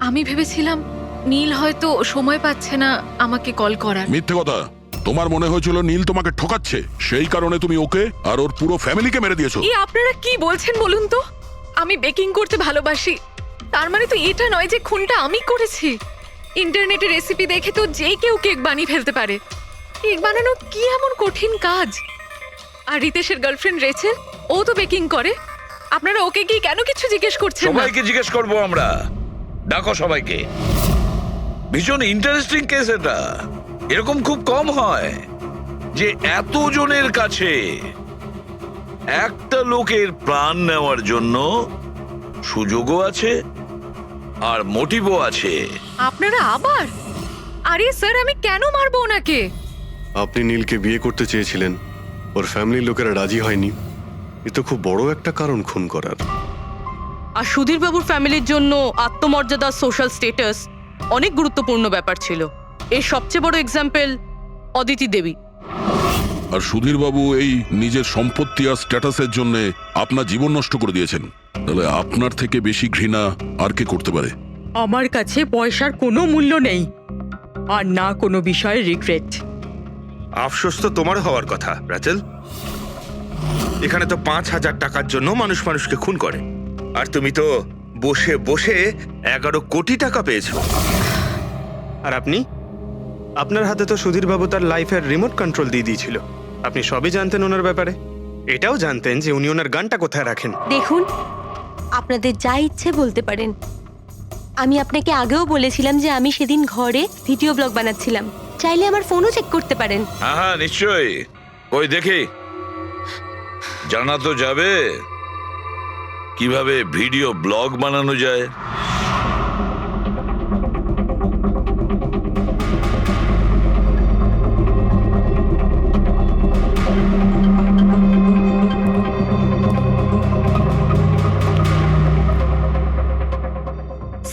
আমি ভেবেছিলাম নীল হয়তো সময় পাচ্ছে না আমাকে কল করার। মিথ্যে কথা। তোমার মনে হয়েছিল নীল তোমাকে ঠকাচ্ছে, সেই কারণে তুমি ওকে আর ওর পুরো ফ্যামিলিকে মেরে দিয়েছো। এই আপনারা কি বলছেন বলুন তো? আমি বেকিং করতে ভালোবাসি, তার মানে তো এটা নয় যে খুনটা আমি করেছি। ইন্টারনেটে রেসিপি দেখে তো যে কেউ কেক বানিয়ে ফেলতে পারে। কেক বানানো কি এমন কঠিন কাজ? আর রিতেশের গার্লফ্রেন্ড রেচেল, ও তো বেকিং করে। আপনারা ওকে কি কেন কিছু জিজ্ঞেস করছেন না? সবাইকে জিজ্ঞেস করবো আমরা। ডাকো সবাইকে। ভীষণ ইন্টারেস্টিং কেস এটা। এরকম খুব কম হয় যে এতজনের কাছে একটা লোকের প্রাণ নেওয়ার জন্য সুযোগও আছে আর মোটিভও আছে। আপনারা আবার? আরে স্যার, আমি কেন মারবো ওনাকে? আপনি নীলকে বিয়ে করতে চেয়েছিলেন, ওর ফ্যামিলির লোকেরা রাজি হয়নি। এ তো খুব বড় একটা কারণ খুন করার। আর সুধীর বাবুর ফ্যামিলির জন্য আত্মমর্যাদা, সোশ্যাল স্ট্যাটাস অনেক গুরুত্বপূর্ণ ব্যাপার ছিল। এর সবচেয়ে বড় এক্সাম্পল অদিতি দেবী। আর সুধীর বাবু এই নিজের সম্পত্তি আর স্ট্যাটাসের জন্য আপনার জীবন নষ্ট করে দিয়েছেন। তাহলে আপনার থেকে বেশি ঘৃণা আর কে করতে পারে? আমার কাছে পয়সার কোনো মূল্য নেই, আর না কোনো বিষয়ে রিগ্রেট। আফসোস তো তোমার হওয়ার কথা রাচেল। এখানে তো 5,000 টাকার জন্য মানুষ মানুষকে খুন করে, আর তুমি তো বসে বসে 11 কোটি টাকা পেয়েছো। আর আপনি? আপনার হাতে তো সুধীর বাবু তার লাইফের রিমোট কন্ট্রোল দিয়ে দিয়েছিল। আপনি সবই জানতেন ওনার ব্যাপারে। এটাও জানতেন যে উনি ওনার গানটা কোথায় রাখেন। দেখুন, আপনাদের যা ইচ্ছে বলতে পারেন। আমি আপনাকে আগেও বলেছিলাম যে আমি সেদিন ঘরে ভিডিও ব্লগ বানাচ্ছিলাম। চাইলে আমার ফোনও চেক করতে পারেন। হ্যাঁ হ্যাঁ, নিশ্চয়ই। ওই দেখি, জানা তো যাবে কিভাবে ভিডিও ব্লগ বানানো যায়।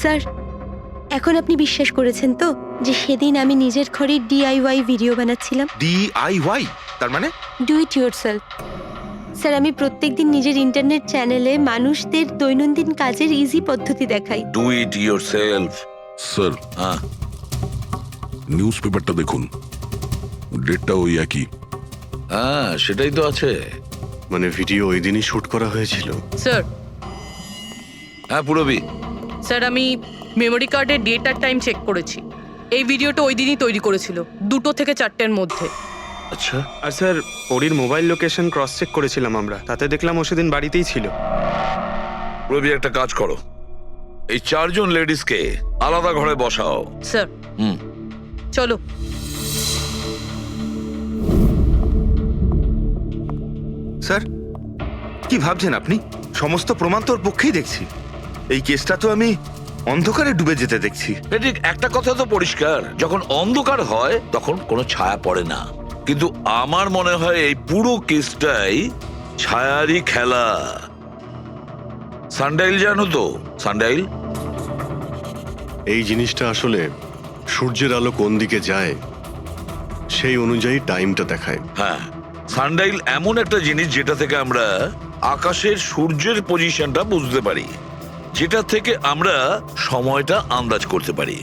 স্যার, এখন আপনি বিশ্বাস করেছেন তো যে সেদিন আমি নিজের ঘরে DIY ভিডিও বানাচ্ছিলাম? DIY তার মানে? Do it yourself. স্যার, আমি প্রত্যেকদিন নিজের ইন্টারনেট চ্যানেলে মানুষদের দৈনন্দিন কাজের ইজি পদ্ধতি দেখাই। Do it yourself. স্যার, হ্যাঁ, নিউজ পেপারটা দেখুন, ডেটটা ওই একই। হ্যাঁ সেটাই তো আছে। মানে ভিডিও ওই দিনই শুট করা হয়েছিল? স্যার, হ্যাঁ পুরবি। স্যার আমি মেমোরি কার্ডের ডেট আর টাইম চেক করেছি। এই ভিডিওটা ওই দিনই তৈরি করেছিল, 2টো থেকে 4টের মধ্যে। আচ্ছা, আর স্যার, পরীর মোবাইল লোকেশন ক্রস চেক করেছিলাম আমরা, তাতে দেখলাম ও সেদিন বাড়িতেই ছিল। পুরবি একটা কাজ করো, এই 4 জন লেডিসকে আলাদা ঘরে বসাও। স্যার, হুম, চলো। স্যার, কি ভাবছেন আপনি? সমস্ত প্রমাণ তো ওর পক্ষেই দেখছি। এই কেসটা তো আমি অন্ধকারে ডুবে যেতে দেখছি। ঠিক একটা কথা তো পরিষ্কার, যখন অন্ধকার হয় তখন কোনো ছায়া পড়ে না, কিন্তু আমার মনে হয় এই পুরো কেসটাই ছায়ারই খেলা। সানডাইল জানো তো? সানডাইল এই জিনিসটা আসলে সূর্যের আলো কোন দিকে যায় সেই অনুযায়ী টাইমটা দেখায়। হ্যাঁ, সানডাইল এমন একটা জিনিস যেটা থেকে আমরা আকাশের সূর্যের পজিশনটা বুঝতে পারি, যেটা থেকে আমরা সময়টা আন্দাজ করতে পারি।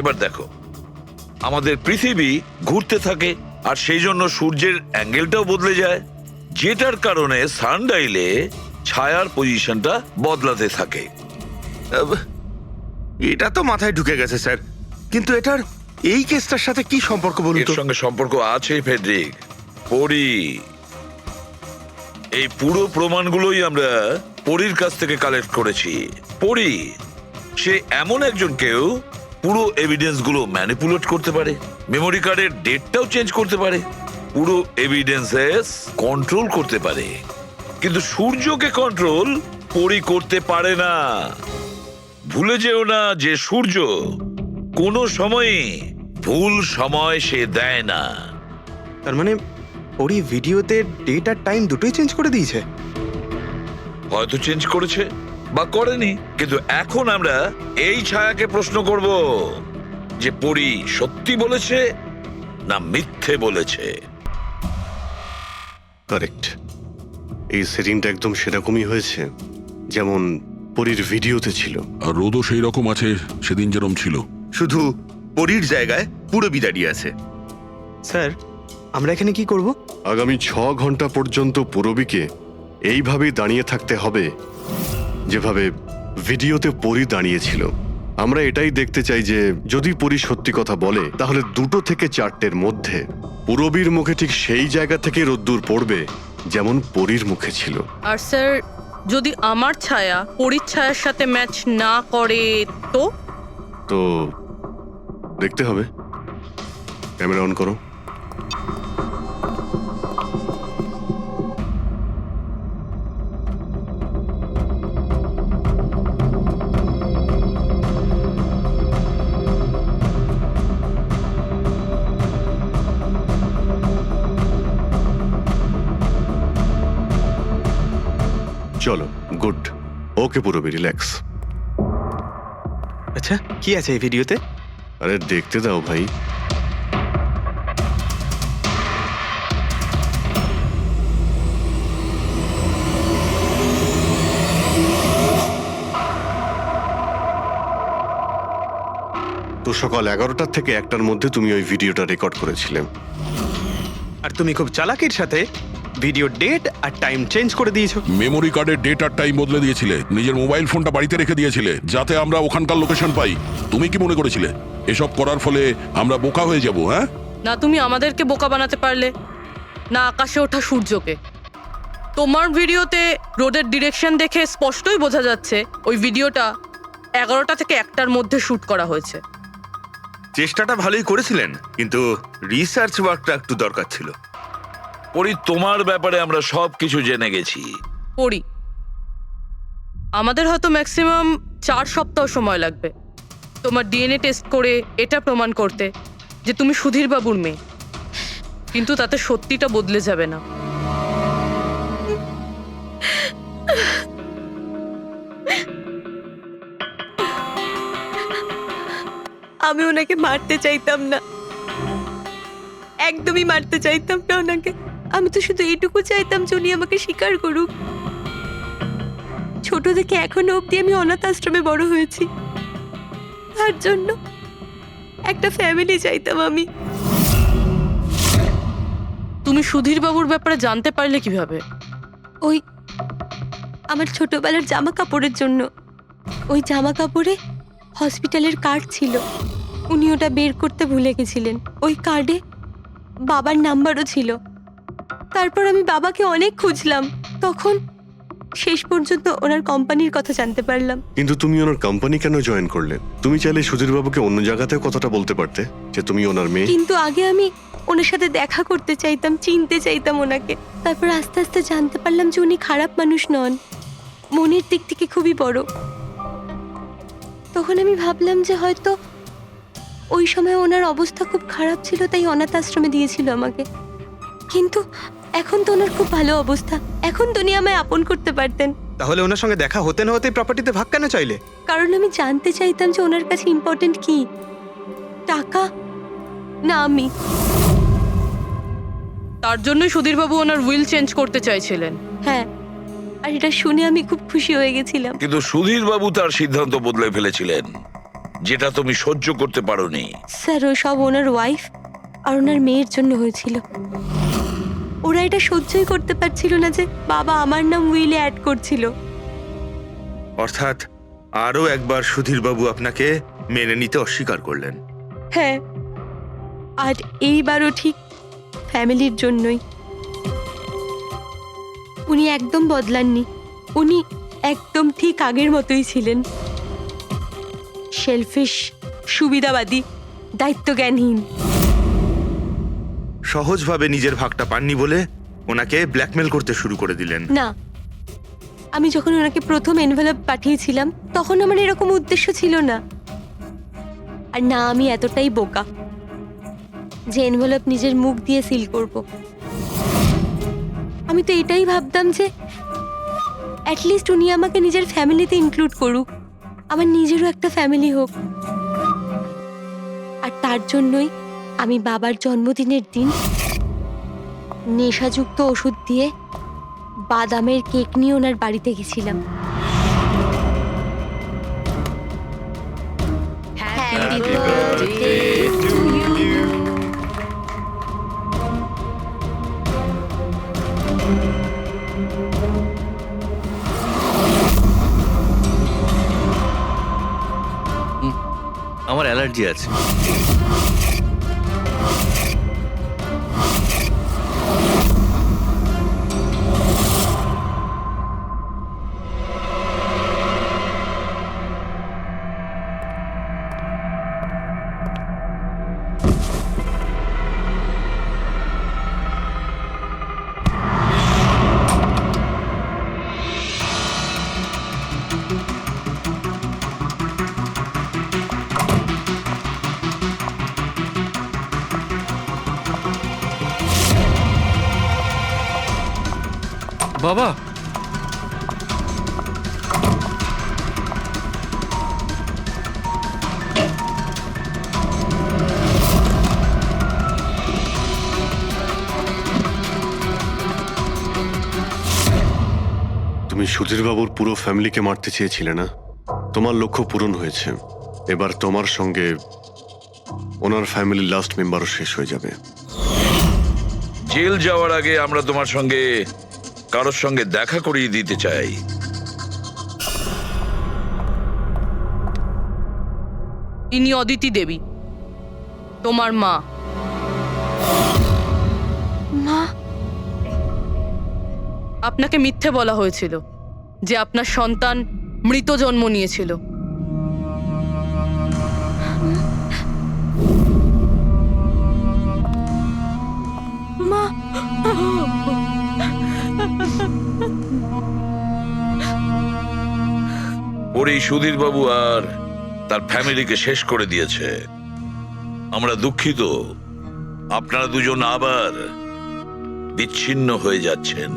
এবার দেখো, আমাদের পৃথিবী ঘুরতে থাকে আর সেই জন্য সূর্যের অ্যাঙ্গেলটাও বদলে যায়, যেটার কারণে সানডাইলে ছায়ার পজিশনটা বদলাতে থাকে। এটা তো মাথায় ঢুকে গেছে স্যার, কিন্তু এটার এই কেসটার সাথে কি সম্পর্ক বলুন এর তো? সঙ্গে সম্পর্ক আছে ফেডরিক। পরি, এই পুরো প্রমাণগুলোই আমরা পরীর কাছ থেকে কালেক্ট করেছি। পরি সে এমন একজন কেউ পুরো এভিডেন্স গুলো ম্যানিপুলেট করতে পারে, মেমোরি কার্ডের ডেটটাও চেঞ্জ করতে পারে, পুরো এভিডেন্সেস কন্ট্রোল করতে পারে, কিন্তু সূর্যকে কন্ট্রোল পরি করতে পারে না। ভুলে যেও না যে সূর্য কোনো সময়ই ভুল সময় সে দেয় না। তার মানে ওরই ভিডিওতে ডেট আর টাইম দুটোই চেঞ্জ করে দিয়েছে। হয়তো চেঞ্জ করেছে বা করেনি, কিন্তু এখন আমরা এই ছায়াকে প্রশ্ন করব যে পরি সত্যি বলেছে না মিথ্যে বলেছে। কারেক্ট, এই সেটিংটা একদম সেরকমই হয়েছে যেমন পরীর ভিডিওতে ছিল। আর রোদও সেই রকম আছে সেদিন যেরকম ছিল। শুধু পরীর জায়গায় পুরবি দাঁড়িয়ে আছে। স্যার, আমরা এখানে কি করব? আগামী 6 ঘন্টা পর্যন্ত পুরবীকে এইভাবেই দাঁড়িয়ে থাকতে হবে যেভাবে ভিডিওতে পরী দাঁড়িয়েছিল। আমরা এটাই দেখতে চাই যে যদি পরী সত্যি কথা বলে তাহলে 2 থেকে 4টের মধ্যে পুরবীর মুখে ঠিক সেই জায়গা থেকে রোদ্দুর পড়বে যেমন পরীর মুখে ছিল। আর স্যার, যদি আমার ছায়া পরীর ছায়ার সাথে ম্যাচ না করে তো? তো দেখতে হবে। ক্যামেরা অন করো। চলো, গুড। ওকে পুরবী, রিল্যাক্স। আচ্ছা, কি আছে এই ভিডিওতে? আরে দেখতে দাও ভাই। তো সকাল 11টা থেকে 1টার মধ্যে তুমি ওই ভিডিওটা রেকর্ড করেছিলে। আর তুমি খুব চালাকির সাথে ভিডিও ডেট আর টাইম চেঞ্জ করে দিয়েছো। মেমোরি কার্ডের ডেট আর টাইম বদলে দিয়েছিলে, নিজের মোবাইল ফোনটা বাড়িতে রেখে দিয়েছিলে যাতে আমরা ওখানকার লোকেশন পাই। তুমি কি মনে করেছিলে এসব করার ফলে আমরা বোকা হয়ে যাব? হ্যাঁ, না তুমি আমাদেরকে বোকা বানাতে পারলে, না আকাশে ওঠা সূর্যকে। তোমার ভিডিওতে রোডের ডিরেকশন দেখে স্পষ্টই বোঝা যাচ্ছে ওই ভিডিওটা 11টা থেকে 1টার মধ্যে শুট করা হয়েছে। চেষ্টাটা ভালোই করেছিলেন, কিন্তু রিসার্চ ওয়ার্কটা একটু দরকার ছিল। পরি, তোমার ব্যাপারে আমরা সবকিছু জেনে গেছি। পড়ি, আমাদের হয়তো ম্যাক্সিমাম 4 সপ্তাহ সময় লাগবে তোমার ডিএনএ টেস্ট করে এটা প্রমাণ করতে যে তুমি সুধীর বাবুর মেয়ে, কিন্তু তাতে সত্যিটা বদলে যাবে না। আমি ওনাকে মারতে চাইতাম না, একদমই মারতে চাইতাম না ওনাকে। আমি তো শুধু এইটুকু চাইতাম যে উনি আমাকে স্বীকার করুক। ছোট থেকে এখনো অবধি আমি অনাথ আশ্রমে বড় হয়েছি, তার জন্য একটা ফ্যামিলি চাইতাম আমি। তুমি সুধীর বাবুর ব্যাপারে জানতে পারলে কিভাবে? ওই আমার ছোটবেলার জামা কাপড়ের জন্য। ওই জামা কাপড়ে হসপিটালের কার্ড ছিল, উনি ওটা বের করতে ভুলে গেছিলেন। ওই কার্ডে বাবার নাম্বারও ছিল। তারপর আমি বাবাকে অনেক খুঁজলাম, তখন শেষ পর্যন্ত ওনার কোম্পানির কথা জানতে পারলাম। কিন্তু তুমি ওনার কোম্পানি কেন জয়েন করলে? তুমি চাইলে সুধীরবাবুকে অন্য জায়গাতেও কথাটা বলতে পারতে যে তুমি ওনার মেয়ে। কিন্তু আগে আমি ওনার সাথে দেখা করতে চাইতাম, চিনতে চাইতাম ওনাকে। তারপর আস্তে আস্তে জানতে পারলাম যে উনি খারাপ মানুষ নন, মনের দিক থেকে খুবই বড়। তখন আমি ভাবলাম যে হয়তো ওই সময় ওনার অবস্থা খুব খারাপ ছিল, তাই অনাথ আশ্রমে দিয়েছিল আমাকে। কিন্তু এখন তো ওনার খুব ভালো অবস্থা, এখন তো উনি আমায় আপন করতে পারতেন। তাহলে ওনার সঙ্গে দেখা হতে না হতেই প্রপার্টিতে ভাগ কেন চাইলে? কারণ আমি জানতে চাইতাম যে ওনার কাছে ইম্পর্টেন্ট কি, টাকা না আমি। তার জন্যই সুধীরবাবু ওনার উইল চেঞ্জ করতে চাইছিলেন। হ্যাঁ, আর এটা শুনে আমি খুব খুশি হয়ে গেছিলাম। কিন্তু সুধীর বাবু তার সিদ্ধান্ত বদলে ফেলেছিলেন, যেটা তুমি সহ্য করতে পারোনি। স্যার, ও সব ওনার ওয়াইফ আর ওনার মেয়ের জন্য হয়েছিল। ওরা এটা সহ্যই করতে পারছিল না যে বাবা আমার নাম উইলে অ্যাড করছিল। অর্থাৎ আরও একবার সুধীরবাবু আপনাকে মেনে নিতে অস্বীকার করলেন। হ্যাঁ, আর এইবারও ঠিক ফ্যামিলির জন্যই। উনি একদম বদলাননি, উনি একদম ঠিক আগের মতোই ছিলেন। সেলফিশ, সুবিধাবাদী, দায়িত্বজ্ঞানহীন। সহজভাবে নিজের ভাগটা পাননি বলে ওনাকে ব্ল্যাকমেল করতে শুরু করে দিলেন। না, আমি যখন ওনাকে প্রথম এনভেলপ পাঠিয়েছিলাম তখন আমার এরকম উদ্দেশ্য ছিল না। আর না আমি এতটাই বোকা যে এনভেলপ নিজের মুখ দিয়ে সিল করব। আমি তো এটাই ভাবতাম যে অ্যাটলিস্ট উনি আমাকে নিজের ফ্যামিলিতে ইনক্লুড করুক, আমার নিজেরও একটা ফ্যামিলি হোক। আর তার জন্যই আমি বাবার জন্মদিনের দিন নেশাযুক্ত ওষুধ দিয়ে বাদামের কেক নিয়ে ওনার বাড়িতে গেছিলাম। Happy birthday to you. আমার অ্যালার্জি আছে। বাবা, তুমি সুধীরবাবুর পুরো ফ্যামিলিকে মারতে চেয়েছিলে না? তোমার লক্ষ্য পূরণ হয়েছে। এবার তোমার সঙ্গে ওনার ফ্যামিলির লাস্ট মেম্বারও শেষ হয়ে যাবে। জেল যাওয়ার আগে আমরা তোমার সঙ্গে কারোর সঙ্গে দেখা করিয়ে দিতে চাই। ইনি অদিতি দেবী, তোমার মা। মা, আপনাকে মিথ্যে বলা হয়েছিল যে আপনার সন্তান মৃত জন্ম নিয়েছিল। মা, ওর এই সুধীর বাবু আর তার ফ্যামিলিকে শেষ করে দিয়েছে। আমরা দুঃখিত, আপনারা দুজন আবার বিচ্ছিন্ন হয়ে যাচ্ছেন।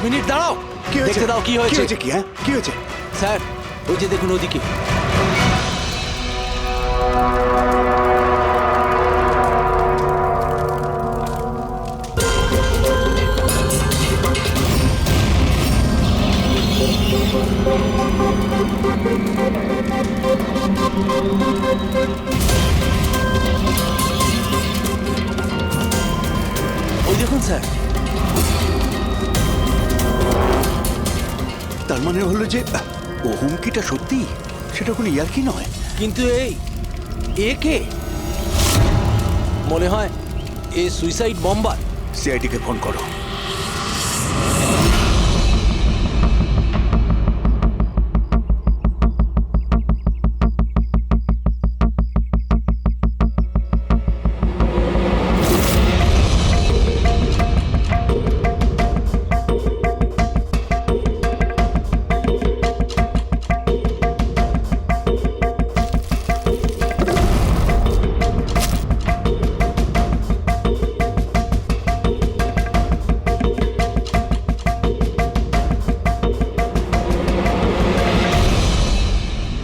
মিনিট দাঁড়াও, কি হয়েছে? দেখতে দাও কি কি হয়েছে। হয়েছে কি হ্যাঁ কি হয়েছে? স্যার ওই যে দেখুন ওদিকে। ওই দেখুন স্যার। তার মানে হলো যে ও হুমকিটা সত্যি, সেটা কোনো ইয়ার্কি নয়। কিন্তু এই এ কে? মনে হয় এ সুইসাইড বম্বার। সিআইডিকে ফোন করো।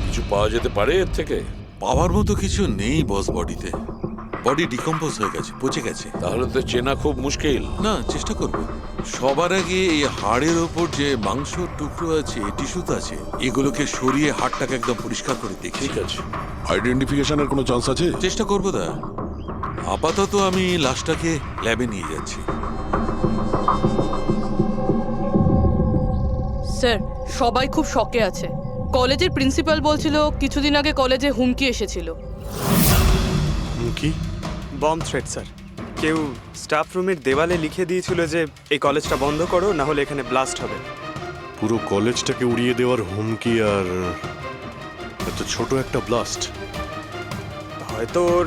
কিছু পাওয়া যেতে পারে এর থেকে? পাওয়ার মতো কিছু নেই বস বডিতে। বডি ডিকম্পোজ হয়ে গেছে, পচে গেছে। তাহলে তো চেনা খুব মুশকিল। না, চেষ্টা করব। সবার আগে এই হাড়ের ওপর যে মাংসর টুকরো আছে, টিস্যুত আছে, এগুলোকে সরিয়ে হাড়টাকে একদম পরিষ্কার করে দেখি। ঠিক আছে, আইডেন্টিফিকেশনের কোনো চান্স আছে? চেষ্টা করবো দা। আপাতত আমি লাশটাকে ল্যাবে নিয়ে যাচ্ছি। স্যার সবাই খুব শকে আছে। কলেজের প্রিন্সিপাল বলছিল কিছুদিন আগে কলেজে হুমকি এসেছিল। কি? Bomb threat sir. কেউ স্টাফ রুমের দেওয়ালে লিখে দিয়েছিল যে এই কলেজটা বন্ধ করো, না হলে এখানে ব্লাস্ট হবে। পুরো কলেজটাকে উড়িয়ে দেওয়ার হুমকি, আর এত ছোট একটা ব্লাস্ট। হয়তো ওর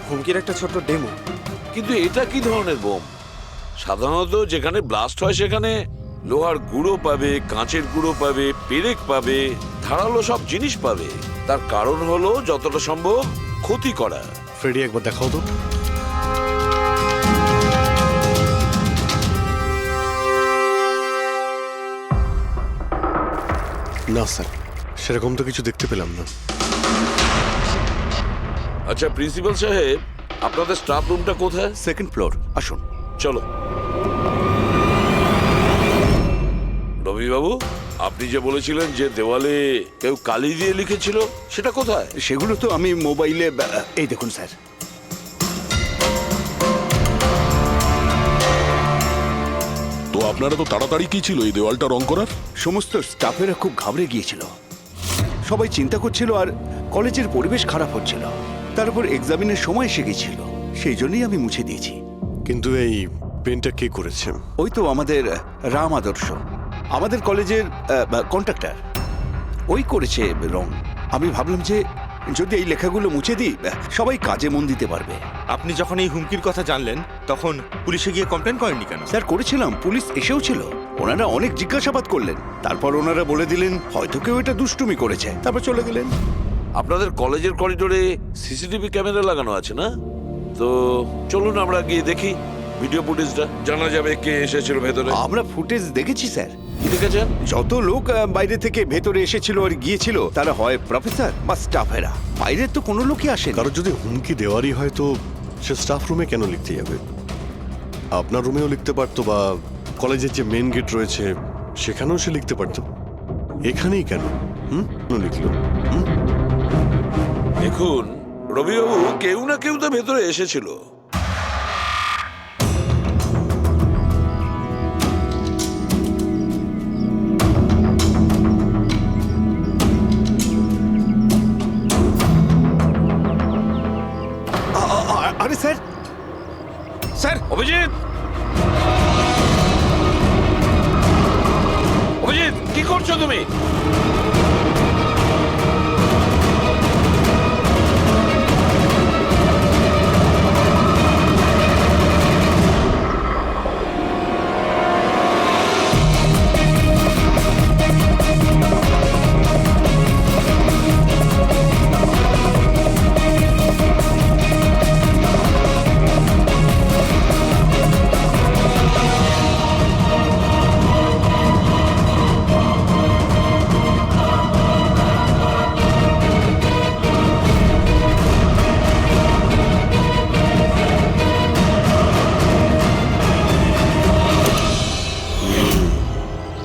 হুমকির একটা ছোট ডেমো। কিন্তু এটা কি ধরনের বোম? সাধারণত যেখানে ব্লাস্ট হয় সেখানে লোহার গুঁড়ো পাবে, কাঁচের গুঁড়ো পাবে, পেরেক পাবে, ধারালো সব জিনিস পাবে। তার কারণ হলো যতটা সম্ভব ক্ষতি করা। ফ্রেডি একবার দেখাও তো। না স্যার, সেরকম তো কিছু দেখতে পেলাম না। আচ্ছা প্রিন্সিপাল সাহেব, আপনাদের স্টাফ রুমটা কোথায়? সেকেন্ড ফ্লোর, আসুন। চলো। রবিবাবু, আপনি যে বলেছিলেন যে দেওয়ালে কেউ কালি দিয়ে লিখেছিল, সেটা কোথায়? সেগুলো তো আমি মোবাইলে, এই দেখুন স্যার। তো আপনারা তো তাড়াতাড়ি কি ছিল এই দেওয়ালটা রং করার? সমস্ত স্টাফেরা খুব ঘাবড়ে গিয়েছিল, সবাই চিন্তা করছিল, আর কলেজের পরিবেশ খারাপ হচ্ছিল। তার উপর এক্সামিনের সময় এসে গেছিল, সেই জন্যই আমি মুছে দিয়েছি। কিন্তু এই পেনটা কে করেছে? ওই তো আমাদের রাম আদর্শ, আমাদের কলেজের কন্ট্রাক্টর, ওই করেছে রং। আমি ভাবলাম যে যদি এই লেখাগুলো মুছে দিই, সবাই কাজে মন দিতে পারবে। আপনি যখন এই হুমকির কথা জানলেন তখন পুলিশে গিয়ে কমপ্লেন করেননি কেন? স্যার করেছিলাম, পুলিশ এসেও ছিল, ওনারা অনেক জিজ্ঞাসাবাদ করলেন, তারপর ওনারা বলে দিলেন হয়তো কেউ এটা দুষ্টুমি করেছে, তারপর চলে গেলেন। আপনাদের কলেজের করিডোরে সিসিটিভি ক্যামেরা লাগানো আছে না? তো চলুন আমরা গিয়ে দেখি ভিডিও ফুটেজটা, জানা যাবে কে এসেছিল ভেতরে। আমরা ফুটেজ দেখেছি স্যার। কি দেখেছেন? যত লোক বাইরে থেকে ভেতরে এসেছিল আর গিয়েছিল, তারা হয় প্রফেসর বা স্টাফেরা, বাইরের তো কোনো লোকই আসে। কারো যদি হুমকি দেওয়ারই হয় তো সে স্টাফ রুমে কেন লিখতে যাবে? আপনার রুমেও লিখতে পারতো, বা কলেজের যে মেন গেট রয়েছে সেখানেও সে লিখতে পারতো। এখানেই কেন লিখলো? দেখুন রবিবাবু, কেউ না কেউ তো ভেতরে এসেছিল। আরে স্যার, স্যার, অভিজিৎ, অভিজিৎ, কি করছো তুমি?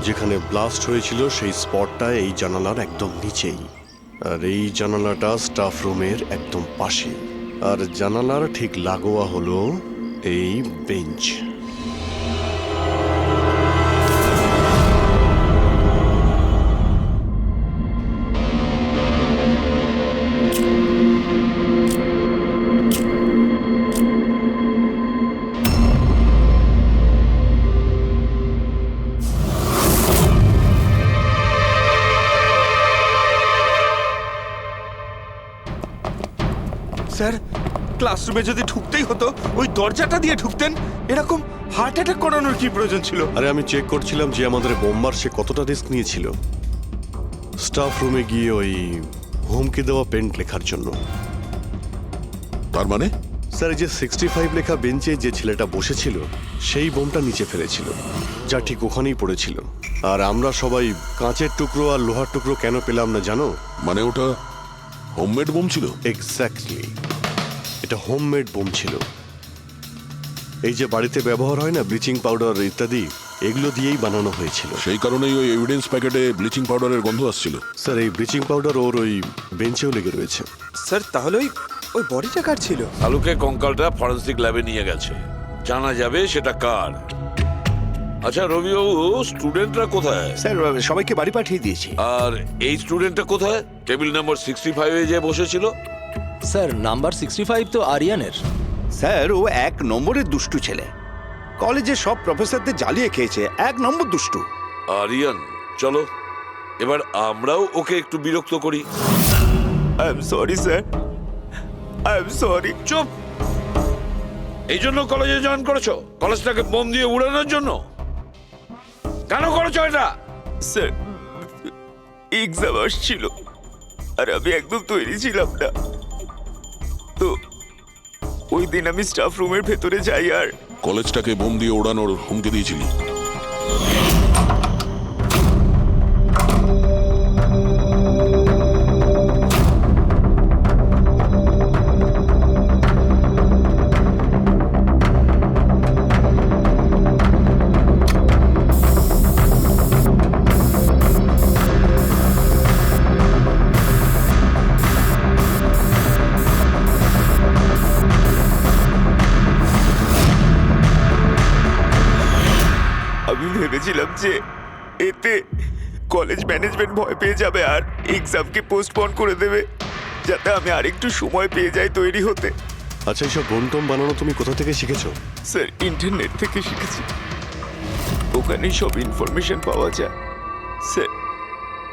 যেখানে ব্লাস্ট হয়েছিল সেই স্পটটা এই জানালার একদম নিচেই, আর এই জানালাটা স্টাফ রুমের একদম পাশে, আর জানালার ঠিক লাগোয়া হলো এই বেঞ্চ। স্যার, ক্লাসরুমে যদি ঢুকতেই হতো ওই দরজাটা দিয়ে ঢুকতেন। এরকম হার্ট অ্যাটাক করানোর কি প্রয়োজন ছিল? আরে আমি চেক করছিলাম যে আমাদের বোমবার সে কতটা রিস্ক নিয়েছিল স্টাফ রুমে গিয়ে ওই হুমকি দেওয়া পেন্ট লেখার জন্য। তার মানে স্যার, এই যে 65 লেখা বেঞ্চে যে ছেলেটা বসেছিল সেই বোমটা নিচে ফেলেছিল, যা ঠিক ওখানেই পড়েছিল। আর আমরা সবাই কাঁচের টুকরো আর লোহার টুকরো কেন পেলাম না জানো? মানে ওটা হোমমেড বোম ছিল? এক্স্যাক্টলি, এটা হোমমেড বোম ছিল। এই যে বাড়িতে ব্যবহার হয় না ব্লিচিং পাউডার ইত্যাদি, এগুলো দিয়েই বানানো হয়েছিল। সেই কারণেই ওই এভিডেন্স প্যাকেটে ব্লিচিং পাউডারের গন্ধ আসছিল। স্যার, এই ব্লিচিং পাউডার ওর ওই বেঞ্চেও লেগে রয়েছে। স্যার, তাহলে ওই বডিটা কার ছিল? আলুকে কঙ্কালটা ফরেন্সিক ল্যাবে নিয়ে গেছে, জানা যাবে সেটা কার। আচ্ছা রবিবাবু, স্টুডেন্টরা কোথায়? স্যার, সবাইকে বাড়ি পাঠিয়ে দিয়েছি। আর এই স্টুডেন্টটা কোথায়? টেবিল নাম্বার 65 এ যে বসেছিল। স্যার, নাম্বার 65 তো আরিয়ানের। স্যার, ও 1 নম্বরের দুষ্টু ছেলে। কলেজে সব প্রফেসরদের জ্বালিয়ে খেয়েছে, 1 নম্বর দুষ্টু। আরিয়ান, চলো এবার আমরাও ওকে একটু বিরক্ত করি। I am sorry sir, I am sorry. চুপ! এই জন্য কলেজে জয়েন করেছো? কলেজটাকে বোম দিয়ে উড়ানোর জন্য? কেন করেছো এটা? স্যার, এক্সাম আসছিল আর আমি একদম তৈরি ছিলাম না, তো ওই দিন আমি স্টাফ রুমের ভেতরে যাই আর কলেজটাকে বোম দিয়ে ওড়ানোর হুমকি দিয়েছিলি? আমি ভেবেছিলাম যে এতে কলেজ ম্যানেজমেন্ট ভয় পেয়ে যাবে আর এক্সামকে পোস্টপোন করে দেবে, যাতে আমি আরেকটু সময় পেয়ে যাই তৈরি হতে। আচ্ছা, এইসব বোম টোম বানানো তুমি কোথা থেকে শিখেছো? স্যার, ইন্টারনেট থেকে শিখেছি, ওখানেই সব ইনফরমেশন পাওয়া যায়। স্যার,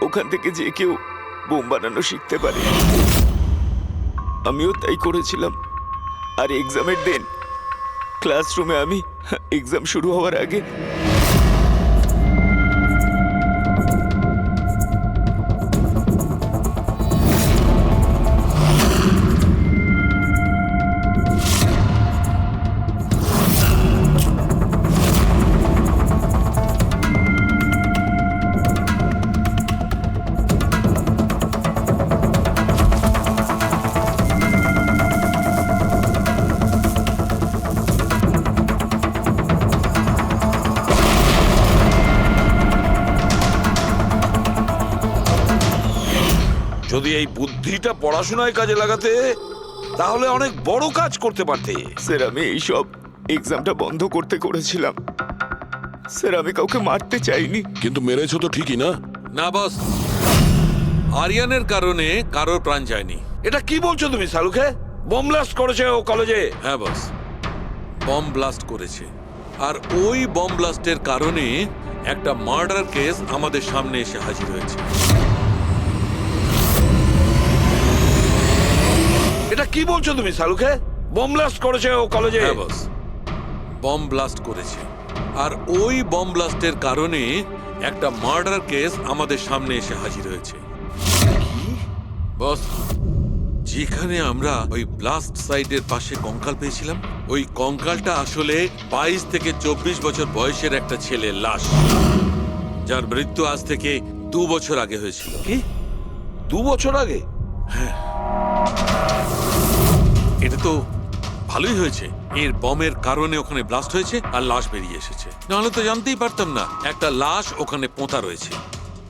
ওখান থেকে যে কেউ বোম বানানো শিখতে পারে। আমিও তাই করেছিলাম। আর এক্সামের দিন ক্লাসরুমে আমি এক্সাম শুরু হওয়ার আগে যদি এই বুদ্ধিটা পড়াশোনায় কাজে লাগাতে, তাহলে অনেক বড় কাজ করতে পারতে। স্যার, আমি এইসব এক্সামটা বন্ধ করতে করেছিলাম। স্যার, আমি কাউকে মারতে চাইনি। কিন্তু মেরেছো তো ঠিকই না? না বস, আরিয়ানের কারণে কারোর প্রাণ যায়নি। এটা কি বলছো তুমি সালুকে? বোম ব্লাস্ট করেছে ও কলেজে? হ্যাঁ বস, বম ব্লাস্ট করেছে। আর ওই বম ব্লাস্টের কারণে একটা মার্ডার কেস আমাদের সামনে এসে হাজির হয়েছে। এটা কি বলছো তুমি সালুকে? বোম ব্লাস্ট করেছে ও কলেজে? হ্যাঁ বস, বম ব্লাস্ট করেছে। আর ওই বম ব্লাস্টের কারণে একটা মার্ডার কেস আমাদের সামনে এসে হাজির হয়েছে। বস, যেখানে আমরা ওই ব্লাস্ট সাইটের পাশে কঙ্কাল পেয়েছিলাম, ওই কঙ্কালটা আসলে 22 থেকে 24 বছর বয়সের একটা ছেলের লাশ, যার মৃত্যু আজ থেকে 2 বছর আগে হয়েছিল। কি 2 বছর আগে? এটা তো ভালোই হয়েছে। এর বমের কারণে ওখানে ব্লাস্ট হয়েছে আর লাশ বেরিয়ে এসেছে, নাহলে তো জানতেই পারতাম না একটা লাশ ওখানে পোঁতা রয়েছে।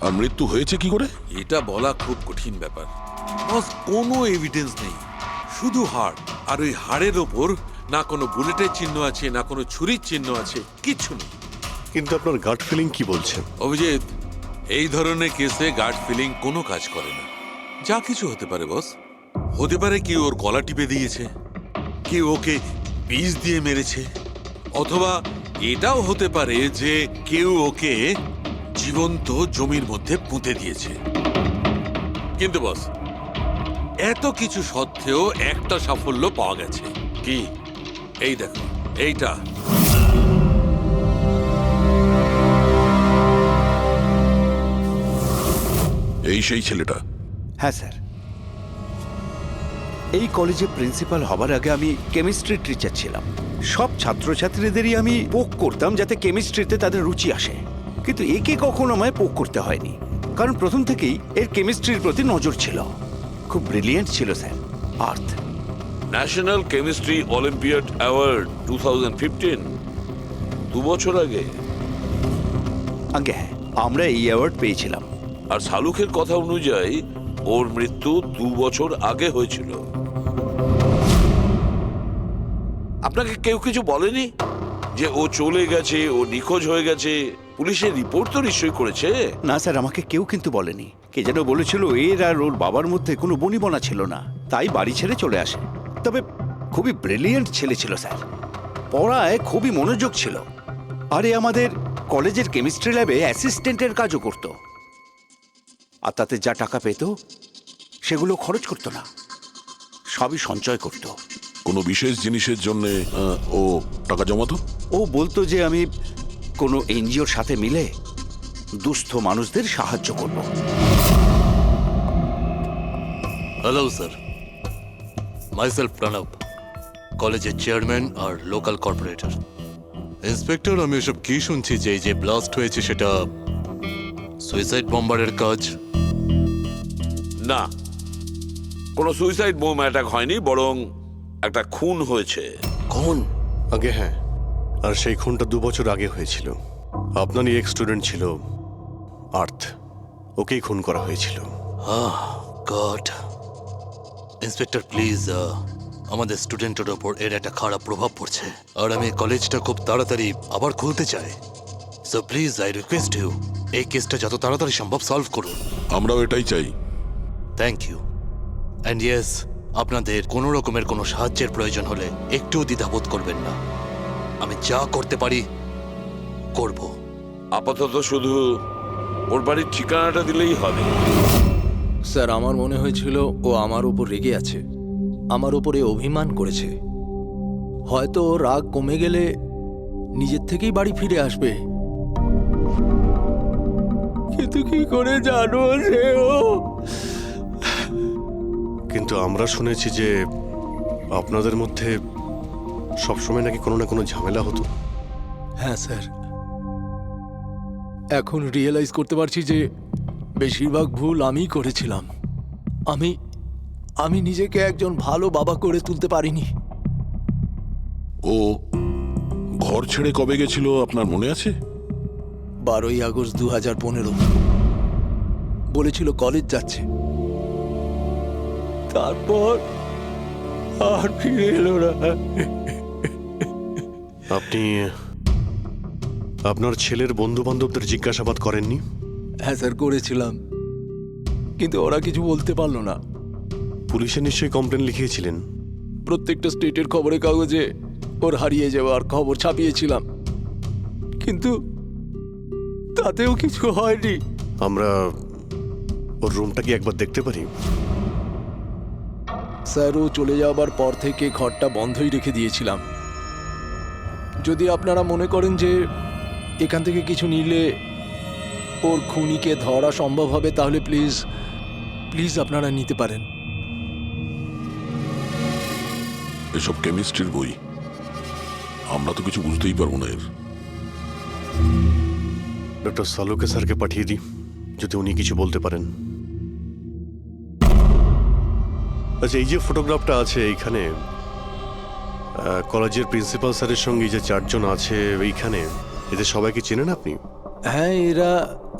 আর মৃত্যু হয়েছে কি করে? এটা বলা খুব কঠিন ব্যাপার বস, কোনো এভিডেন্স নেই, শুধু হাড়, আর ওই হাড়ের ওপর না কোনো বুলেটের চিহ্ন আছে না কোনো ছুরির চিহ্ন আছে, কিচ্ছু নেই। কিন্তু আপনার গাট ফিলিং কি বলছে? অভিজিৎ, এই ধরনের কেসে গার্ড ফিলিং কোনো কাজ করে না। যা কিছু হতে পারে বস, হতে পারে কেউ ওর গলা টিপে দিয়েছে, কেউ ওকে বিষ দিয়ে মেরেছে, অথবা এটাও হতে পারে যে কেউ ওকে জীবন্ত জমির মধ্যে পুঁতে দিয়েছে। কিন্তু বস, এত কিছু সত্ত্বেও একটা সাফল্য পাওয়া গেছে। কি? এই দেখো, এইটা। এই সেই ছেলেটা? হ্যাঁ স্যার, এই কলেজে প্রিন্সিপাল হবার আগে আমি কেমিস্ট্রির টিচার ছিলাম। সব ছাত্রছাত্রীদেরই আমি পোক করতাম যাতে কেমিস্ট্রিতে তাদের রুচি আসে, কিন্তু একে কখনো আমায় পোক করতে হয়নি, কারণ প্রথম থেকেই এর কেমিস্ট্রির প্রতি নজর ছিল। খুব ব্রিলিয়েন্ট ছিল স্যার। আর্থ ন্যাশনাল কেমিস্ট্রি অলিম্পিয়াড অ্যাওয়ার্ড 2015, 2 বছর আগে। আগে হ্যাঁ, আমরা এই অ্যাওয়ার্ড পেয়েছিলাম। আর শালুকের কথা অনুযায়ী ওর মৃত্যু 2 বছর আগে হয়েছিল। আপনাকে কেউ কিছু বলেনি যে ও চলে গেছে, ও নিখোঁজ হয়ে গেছে? পুলিশের রিপোর্ট তো নিশ্চয়ই করেছে। না স্যার, আমাকে কেউ কিন্তু বলেনি। কে যেন বলেছিল এর আর ওর বাবার মধ্যে কোনো বনিবনা ছিল না, তাই বাড়ি ছেড়ে চলে আসে। তবে খুবই ব্রিলিয়েন্ট ছেলে ছিল স্যার, পড়ায় খুবই মনোযোগ ছিল। আরে আমাদের কলেজের কেমিস্ট্রি ল্যাবে অ্যাসিস্ট্যান্টের কাজও করত, আর তাতে যা টাকা পেত সেগুলো খরচ করতো না, সবই সঞ্চয় করত। কোনো বিশেষ জিনিসের জন্য ও টাকা জমাতো? ও বলতো যে আমি কোনো এনজিওর সাথে মিলে দুস্থ মানুষদের সাহায্য করব। হ্যালো স্যার, মাইসেলফ প্রণব, কলেজের চেয়ারম্যান আর লোকাল কর্পোরেটর। ইন্সপেক্টর, আমি এসব কি শুনছি যে এই যে ব্লাস্ট হয়েছে সেটা সুইসাইড বম্বারের কাজ? না, কোনো সুইসাইড বোম অ্যাটাক হয়নি, বরং একটা খুন হয়েছে। কোন? আগে হ্যাঁ, আর সেই খুনটা 2 বছর আগে হয়েছিল। আপনারই এক স্টুডেন্ট ছিল আর্থ, ওকেই খুন করা হয়েছিল। গড। ইন্সপেক্টর প্লিজ, আমাদের স্টুডেন্টের ওপর এর একটা খারাপ প্রভাব পড়ছে, আর আমি কলেজটা খুব তাড়াতাড়ি আবার খুলতে চাই। So please I request you, এই কেসটা যত তাড়াতাড়ি সম্ভব সলভ করুন। আমরাও এটাই চাই। Thank you. অ্যান্ড ইয়েস, আপনাদের কোনো রকমের কোনো সাহায্যের প্রয়োজন হলে একটুও দ্বিধাবোধ করবেন না, আমি যা করতে পারি করব। আপাতত শুধু ওর বাড়ির ঠিকানাটা দিলেই হবে। স্যার, আমার মনে হয়েছিল ও আমার উপর রেগে আছে, আমার উপরে অভিমান করেছে। হয়তো ওর রাগ কমে গেলে নিজের থেকেই বাড়ি ফিরে আসবে, কিন্তু কি করে জানো যে ও? কিন্তু আমরা শুনেছি যে আপনাদের মধ্যে সবসময় নাকি কোনো না কোনো ঝামেলা হতো। হ্যাঁ স্যার, এখন রিয়েলাইজ করতে পারছি যে বেশিরভাগ ভুল আমিই করেছিলাম। আমি নিজেকে একজন ভালো বাবা করে তুলতে পারিনি। ও ঘর ছেড়ে কবে গেছিল আপনার মনে আছে? 12ই আগস্ট 2015। বলেছিল কলেজ যাচ্ছে, তারপর আর ফিরে এলো না। আপনি আপনার ছেলের বন্ধু বান্ধবদের জিজ্ঞাসাবাদ করেননি? হ্যাঁ স্যার, করেছিলাম, কিন্তু ওরা কিছু বলতে পারলো না। পুলিশে নিশ্চয়ই কমপ্লেন লিখিয়েছিলেন? প্রত্যেকটা স্টেটের খবরের কাগজে ওর হারিয়ে যাওয়ার খবর ছাপিয়েছিলাম, কিন্তু তাতেও কিছু হয়নি। আমরা ওর রুমটা কি একবার দেখতে পারি? স্যার, ও চলে যাওয়ার পর থেকে ঘরটা বন্ধই রেখে দিয়েছিলাম। যদি আপনারা মনে করেন যে এখান থেকে কিছু নিলে ওর খুনিকে ধরা সম্ভব হবে, তাহলে প্লিজ প্লিজ আপনারা নিতে পারেন। এসব কেমিস্ট্রির বই, আমরা তো কিছু বুঝতেই পারবো না এর। ডক্টর সালুকে স্যারকে পাঠিয়ে দিই, যদি উনি কিছু বলতে পারেন। আচ্ছা, এই যে ফটোগ্রাফটা আছে এইখানে, কলেজের প্রিন্সিপাল স্যারের সঙ্গে যে 4 জন আছে এইখানে, এদের সবাইকে চেনেন আপনি? হ্যাঁ, এরা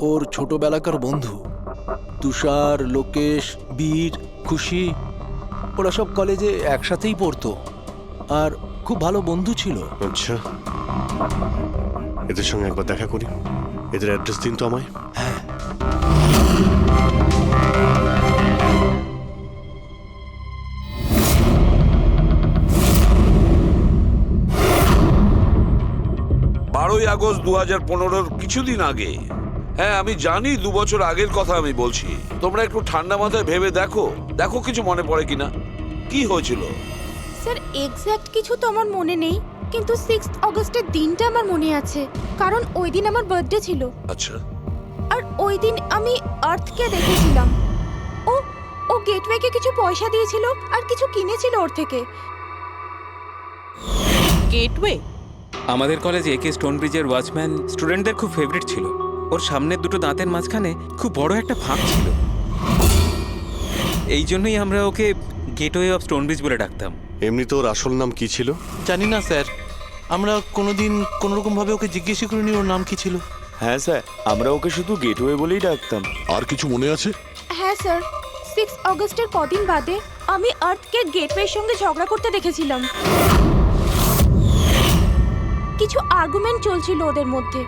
ওর ছোটবেলাকার বন্ধু। তুষার, লোকেশ, বীর, খুশি, ওরা সব কলেজে একসাথেই পড়তো আর খুব ভালো বন্ধু ছিল। আচ্ছা, এদের সঙ্গে একবার দেখা করি। এদের অ্যাড্রেস দিন তো আমায়। বারোই আগস্ট 2015 কিছুদিন আগে। হ্যাঁ আমি জানি 2 বছর আগের কথা আমি বলছি। তোমরা একটু ঠান্ডা মাথায় ভেবে দেখো, দেখো কিছু মনে পড়ে কিনা, কি হয়েছিল। স্যার এক্স্যাক্ট কিছু তো আমার মনে নেই, কিন্তু 6 অগস্টের দিনটা আমার মনে আছে, কারণ ওই দিন আমার বার্থডে ছিল। আচ্ছা, আর ওই দিন আমি আর্থকে দেখেছিলাম। ও ও গেটওয়েকে কিছু পয়সা দিয়েছিল আর কিছু কিনেছিল ওর থেকে। গেটওয়ে? আমাদের কলেজে একে স্টোনব্রিজের ওয়াচম্যান স্টুডেন্টদের খুব ফেভারিট ছিল। ওর সামনের দুটো দাঁতের মাঝখানে খুব বড় একটা ফাঁক ছিল। এই জন্যই আমরা ওকে গেটওয়ে অফ স্টোনব্রিজ বলে ডাকতাম। এমনিতে ওর আসল নাম কি ছিল? জানি না স্যার, আমরা কোনোদিন কোনোরকম ভাবে ওকে জিজ্ঞেস করিনি ওর নাম কি ছিল। হ্যাঁ স্যার, আমরা ওকে শুধু গেটওয়ে বলেই ডাকতাম। আর কিছু মনে আছে? হ্যাঁ স্যার, 6 অগস্টের কদিন বাদে আমি আর্থকে গেটওয়ের সঙ্গে ঝগড়া করতে দেখেছিলাম। কিছু আর্গুমেন্ট চলছিল ওদের মধ্যে।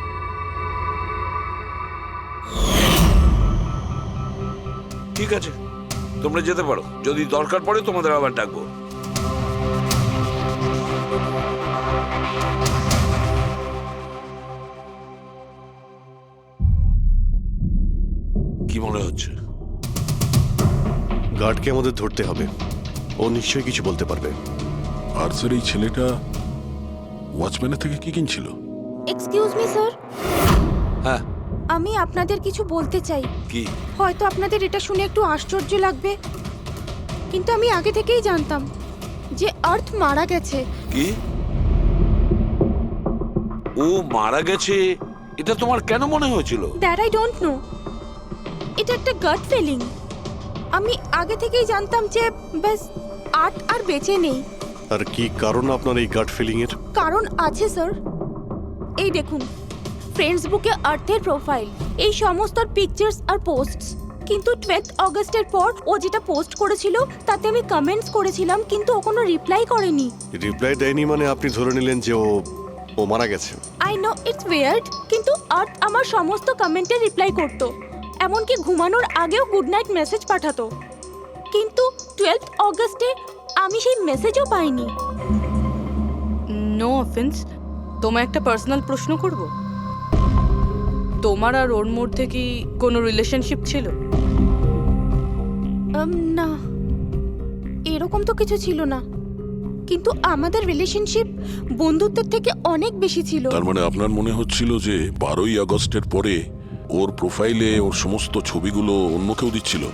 ঠিক আছে, তোমরা যেতে পারো। যদি দরকার পড়ে তোমাদের আবার ডাকবো। কি মনে হচ্ছে? গার্ডকে আমাদের ধরতে হবে, ও নিশ্চয়ই কিছু বলতে পারবে। আর স্যার এই ছেলেটা ওয়াচম্যানের থেকে কি কিনছিল? এক্সকিউজ মি স্যার, হ্যাঁ আমি আপনাদের কিছু বলতে চাই। কি? হয়তো আপনাদের এটা শুনে একটু আশ্চর্য লাগবে, কিন্তু আমি আগে থেকেই জানতাম যে আর্থ মারা গেছে। কি? ও মারা গেছে এটা তোমার কেন মনে হয়েছিল? দ্যাট আই ডোন্ট নো, এটা একটা গাট ফিলিং। আমি আগে থেকেই জানতাম যে ব্যাস আর্থ আর বেঁচে নেই। আর কি কারণ আপনার এই গাট ফিলিং এর? কারণ আছে স্যার, এই দেখুন ফেসবুকে আর্থের প্রোফাইল, এই সমস্ত পিকচার্স আর পোস্টস। কিন্তু 12 অগস্টের পর ও যেটা পোস্ট করেছিল তাতে আমি কমেন্টস করেছিলাম, কিন্তু ও কোনো রিপ্লাই করেনি। রিপ্লাই দেয়নি মানে আপনি ধরে নিলেন যে ও মারা গেছে? আই নো ইটস উইয়ার্ড, কিন্তু আর্থ আমার সমস্ত কমেন্টে রিপ্লাই করতো, এমনকি ঘুমানোর আগেও গুড নাইট মেসেজ পাঠাতো। কিন্তু 12 অগস্টে আমি সেই মেসেজও পাইনি। নো অফেন্স, তোমায় একটা পার্সোনাল প্রশ্ন করব। তোমার আর ওর মধ্যে কি কোনো রিলেশনশিপ ছিল? না, এরকম তো কিছু ছিল না, কিন্তু আমাদের রিলেশনশিপ বন্ধুত্বের থেকে অনেক বেশি ছিল। তার মানে আপনার মনে হচ্ছিল যে 12ই আগস্টের পরে ওর প্রোফাইলে ওর সমস্ত ছবিগুলো অন্য কেউ দিচ্ছিল?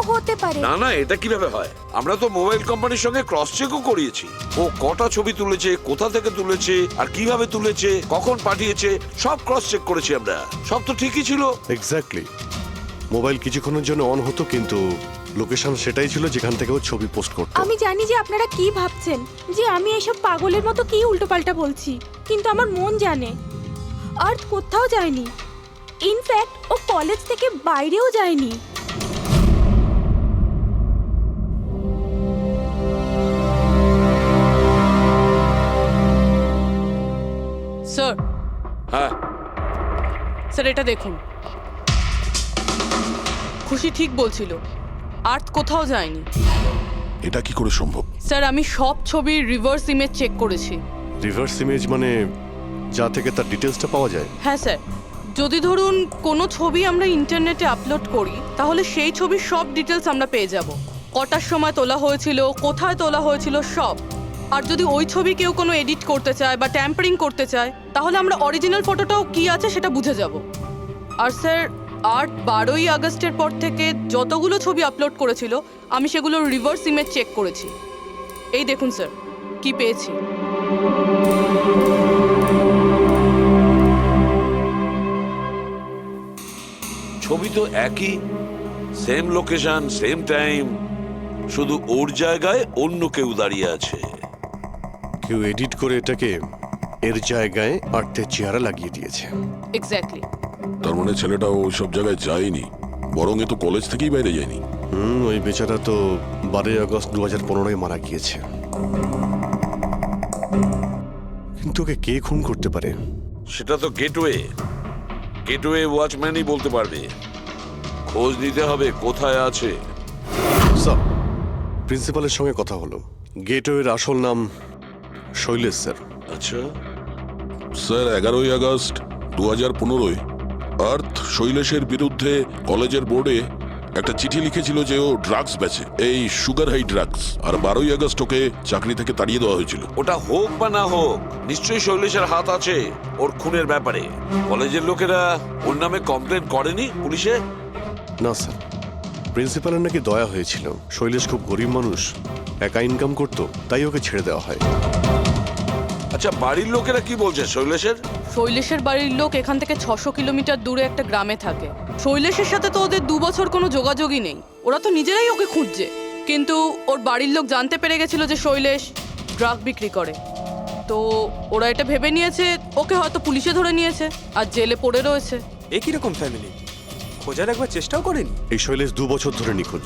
হতে পারে। না না, এটা কিভাবে হয়? আমরা তো মোবাইল কোম্পানির সঙ্গে ক্রস চেকও করিয়েছি। ও কটা ছবি তুলেছে, কোথা থেকে তুলেছে, আর কিভাবে তুলেছে, কখন পাঠিয়েছে, সব ক্রস চেক করেছি আমরা। সব তো ঠিকই ছিল। এক্স্যাক্টলি, মোবাইল কিছুক্ষণের জন্য অন হতো, কিন্তু লোকেশন সেটাই ছিল যেখান থেকে ও ছবি পোস্ট করতো। আমি জানি যে আপনারা কি ভাবছেন, যে আমি এসব পাগলের মতো কি উল্টোপাল্টা বলছি, কিন্তু আমার মন জানে আর্থ কোথাও যায়নি। ইনফ্যাক্ট ও কলেজ থেকে বাইরেও যায়নি। স্যার, হ্যাঁ স্যার এটা দেখুন, খুশি ঠিক বলছিল, আর্থ কোথাও যায়নি। এটা কি করে সম্ভব? স্যার আমি সব ছবির রিভার্স ইমেজ চেক করেছি। রিভার্স ইমেজ মানে যা থেকে তার ডিটেলসটা পাওয়া যায়? হ্যাঁ স্যার, যদি ধরুন কোনো ছবি আমরা ইন্টারনেটে আপলোড করি, তাহলে সেই ছবির সব ডিটেলস আমরা পেয়ে যাব। কটার সময় তোলা হয়েছিল, কোথায় তোলা হয়েছিল, সব। আর যদি ওই ছবি কেউ কোনো এডিট করতে চায় বা ট্যাম্পারিং করতে চায়, তাহলে আমরা অরিজিনাল ফটোটাও কি আছে সেটা বুঝে যাব। আর স্যার আর্ট 12ই আগস্টের পর থেকে যতগুলো ছবি আপলোড করেছিল, আমি সেগুলোর রিভার্স ইমেজ চেক করেছি। এই দেখুন স্যার কি পেয়েছি। ছবি তো একই, সেম লোকেশন, সেম টাইম, শুধু ওর জায়গায় অন্য কেউ দাঁড়িয়ে আছে। কেউ এডিট করে এটাকে এর জায়গায় আর্টের চেহারা লাগিয়ে দিয়েছে। এক্স্যাক্টলি। তার মানে ছেলেটা ওই সব জায়গায় যায়নি, বরং এ তো কলেজ থেকেই বাইরে যায়নি। ওই বেচারা তো 12 আগস্ট 2015 মারা গিয়েছে। কিন্তু ওকে কে খুন করতে পারে? সেটা তো গেটওয়ে ওয়াচম্যানই বলতে পারবে। খোঁজ নিতে হবে কোথায় আছে। স্যার, প্রিন্সিপালের সঙ্গে কথা হলো। গেটওয়ের আসল নাম শৈলেশ স্যার। আচ্ছা, স্যার 11ই আগস্ট 2015 আর্থ শৈলেশের বিরুদ্ধে কলেজের বোর্ডে একটা চিঠি লিখেছিল যে ও ড্রাগস বেচে, এই সুগার হাই ড্রাগস। আর 12ই আগস্ট ওকে চাকরি থেকে তাড়িয়ে দেওয়া হয়েছিল। ওটা হোক বা না হোক, নিশ্চয়ই শৈলেশের হাত আছে ওর খুনের ব্যাপারে। কলেজের লোকেরা ওর নামে কমপ্লেন করেনি পুলিশে? না স্যার, প্রিন্সিপালের নাকি দয়া হয়েছিল। শৈলেশ খুব গরিব মানুষ, একা ইনকাম করতো, তাই ওকে ছেড়ে দেওয়া হয়। আচ্ছা, বাড়ির লোকেরা কি বলছে শৈলেশের? শৈলেশের বাড়ির লোক এখান থেকে 600 কিলোমিটার দূরে একটা গ্রামে থাকে। শৈলেশের সাথে তো ওদের 2 বছর কোনো যোগাযোগই নেই। ওরা তো নিজেরাই ওকে খুঁজছে। কিন্তু ওর বাড়ির লোক জানতে পেরে গেছিল যে শৈলেশ ড্রাগ বিক্রি করে। তো ওরা এটা ভেবে নিয়েছে ওকে হয়তো পুলিশে ধরে নিয়েছে আর জেলে পড়ে রয়েছে। এ কিরকম ফ্যামিলি? খোঁজার একবার চেষ্টাও করেনি? এই শৈলেশ 2 বছর ধরে নিখোঁজ,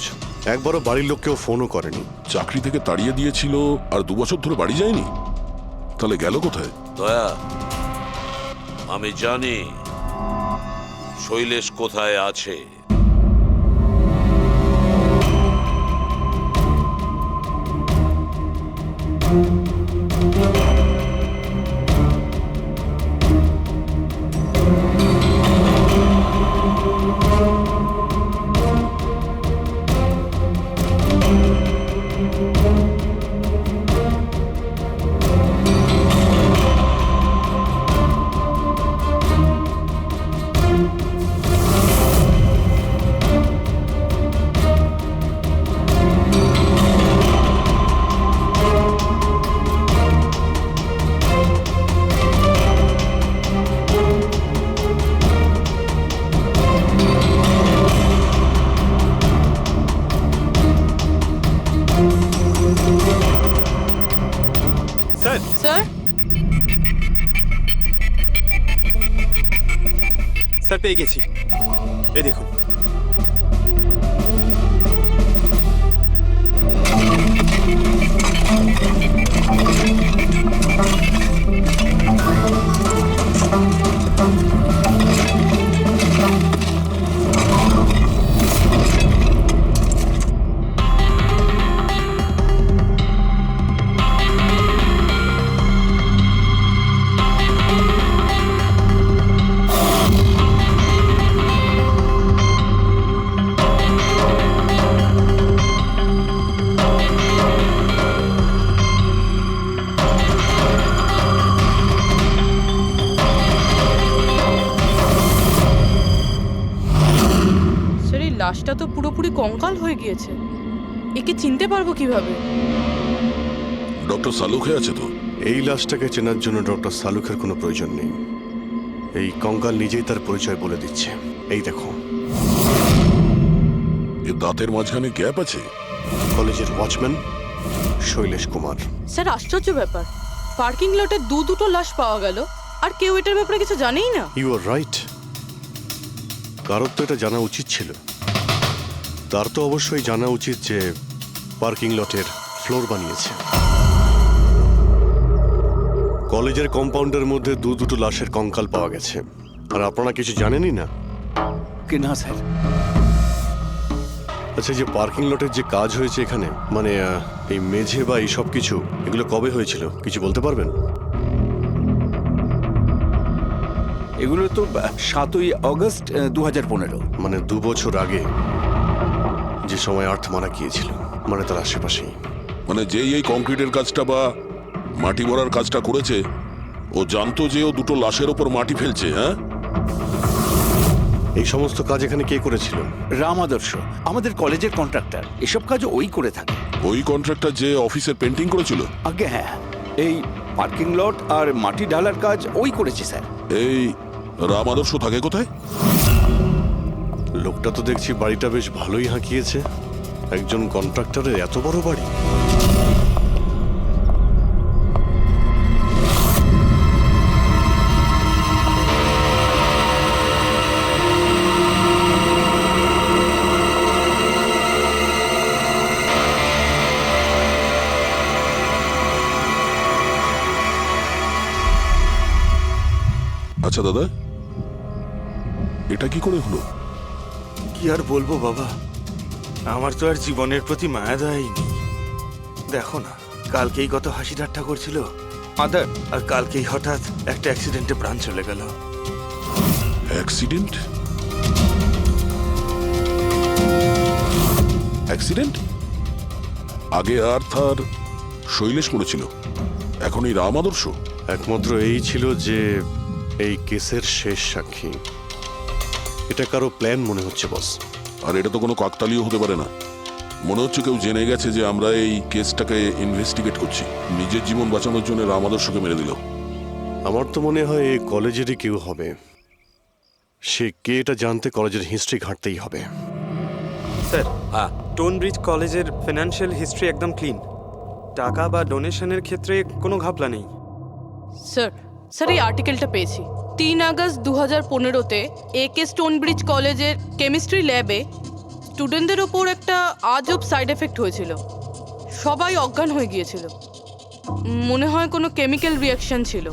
একবারও বাড়ির লোককেও ফোনও করেনি। চাকরি থেকে তাড়িয়ে দিয়েছিল আর 2 বছর ধরে বাড়ি যায়নি, তাহলে গেল কোথায়? দয়া, আমি জানি শৈলেশ কোথায় আছে। স্যার, স্যার, স্যার পেয়ে গেছি। এই দেখুন। স্যার, এই লাশটা তো পুরোপুরি কঙ্কাল হয়ে গিয়েছে। একে চিনতে পারবো কিভাবে? ডক্টর সালুখে আছে তো? এই লাশটাকে চেনার জন্য ডক্টর সালুখের কোনো প্রয়োজন নেই। এই কঙ্কাল নিজেই তার পরিচয় বলে দিচ্ছে। এই দেখো, এর দাঁতের মাঝখানে গ্যাপ আছে। কলেজের ওয়াচম্যান শৈলেশ কুমার। স্যার, আশ্চর্য ব্যাপার, পার্কিং লটে দুটো লাশ পাওয়া গেল আর কেউ এটার ব্যাপারে কিছু জানেই না। You are right. কারোর তো এটা জানা উচিত ছিল। তার তো অবশ্যই জানা উচিত যে পার্কিং লটের ফ্লোর বানিয়েছে। কলেজের কম্পাউন্ডের মধ্যে দুটো লাশের কঙ্কাল পাওয়া গেছে, আর আপনারা কিছু জানেনই না? কি না স্যার? আচ্ছা, যে পার্কিং লটের যে কাজ হয়েছে এখানে, মানে এই মেঝে বা এই সব কিছু, এগুলো কবে হয়েছিল কিছু বলতে পারবেন? এগুলো তো 7ই আগস্ট 2015। মানে 2 বছর আগে, যে সময় আর্থ মারা গিয়েছিল, মানে তার আশেপাশেই। মানে যেই এই কংক্রিটের কাজটা বা মাটি ভরার কাজটা করেছে, ও জানতো যে ও 2 লাশের ওপর মাটি ফেলছে। হ্যাঁ, এই সমস্ত কাজ এখানে কে করেছিল? রাম আদর্শ, আমাদের কলেজের কন্ট্রাক্টর। এসব কাজ ওই করে থাকে। ওই কন্ট্রাক্টর যে অফিসের পেন্টিং করেছিল? আগে হ্যাঁ, এই পার্কিং লট আর মাটি ঢালার কাজ ওই করেছে স্যার। এই রাম আদর্শ থাকে কোথায়? লোকটা তো দেখছি বাড়িটা বেশ ভালোই হাঁকিয়েছে। একজন কন্ট্রাক্টরের এত বড় বাড়ি। আচ্ছা দাদা, এটা কি করে হলো? কি আর বলবো বাবা, আমার তো আর জীবনের প্রতি মায়া দয়াই নেই। দেখো না, কালকেই কত হাসি ঠাট্টা করছিল মাদার, আর কালকেই হঠাৎ একটা অ্যাক্সিডেন্টে প্রাণ চলে গেল। অ্যাক্সিডেন্ট? অ্যাক্সিডেন্ট? আগে আর্থ আর শৈলেশ করেছিল, এখন এই রাম আদর্শ। একমাত্র এই ছিল যে এই কেসের শেষ সাক্ষী। এটা কারো প্ল্যান মনে হচ্ছে বস। আর এটা তো কোনো কাকতালীয় হতে পারে না। মনে হচ্ছে কেউ জেনে গেছে যে আমরা এই কেসটাকে ইনভেস্টিগেট করছি, নিজের জীবন বাঁচানোর জন্য রাম আদর্শকে মেরে দিল। আমার তো মনে হয় এই কলেজেরই কেউ হবে। সে কে এটা জানতে কলেজের হিস্ট্রি ঘাঁটতেই হবে। স্যার, স্টোনব্রিজ কলেজের ফিনান্সিয়াল হিস্ট্রি একদম ক্লিন। টাকা বা ডোনেশনের ক্ষেত্রে কোনো ঘাপলা নেই। স্যার এই আর্টিকেলটা পেয়েছি। 3 আগস্ট 2015-তে AK স্টোনব্রিজ কলেজের কেমিস্ট্রি ল্যাবে স্টুডেন্টদের ওপর একটা আজব সাইড এফেক্ট হয়েছিল। সবাই অজ্ঞান হয়ে গিয়েছিল। মনে হয় কোনো কেমিক্যাল রিয়াকশন ছিল।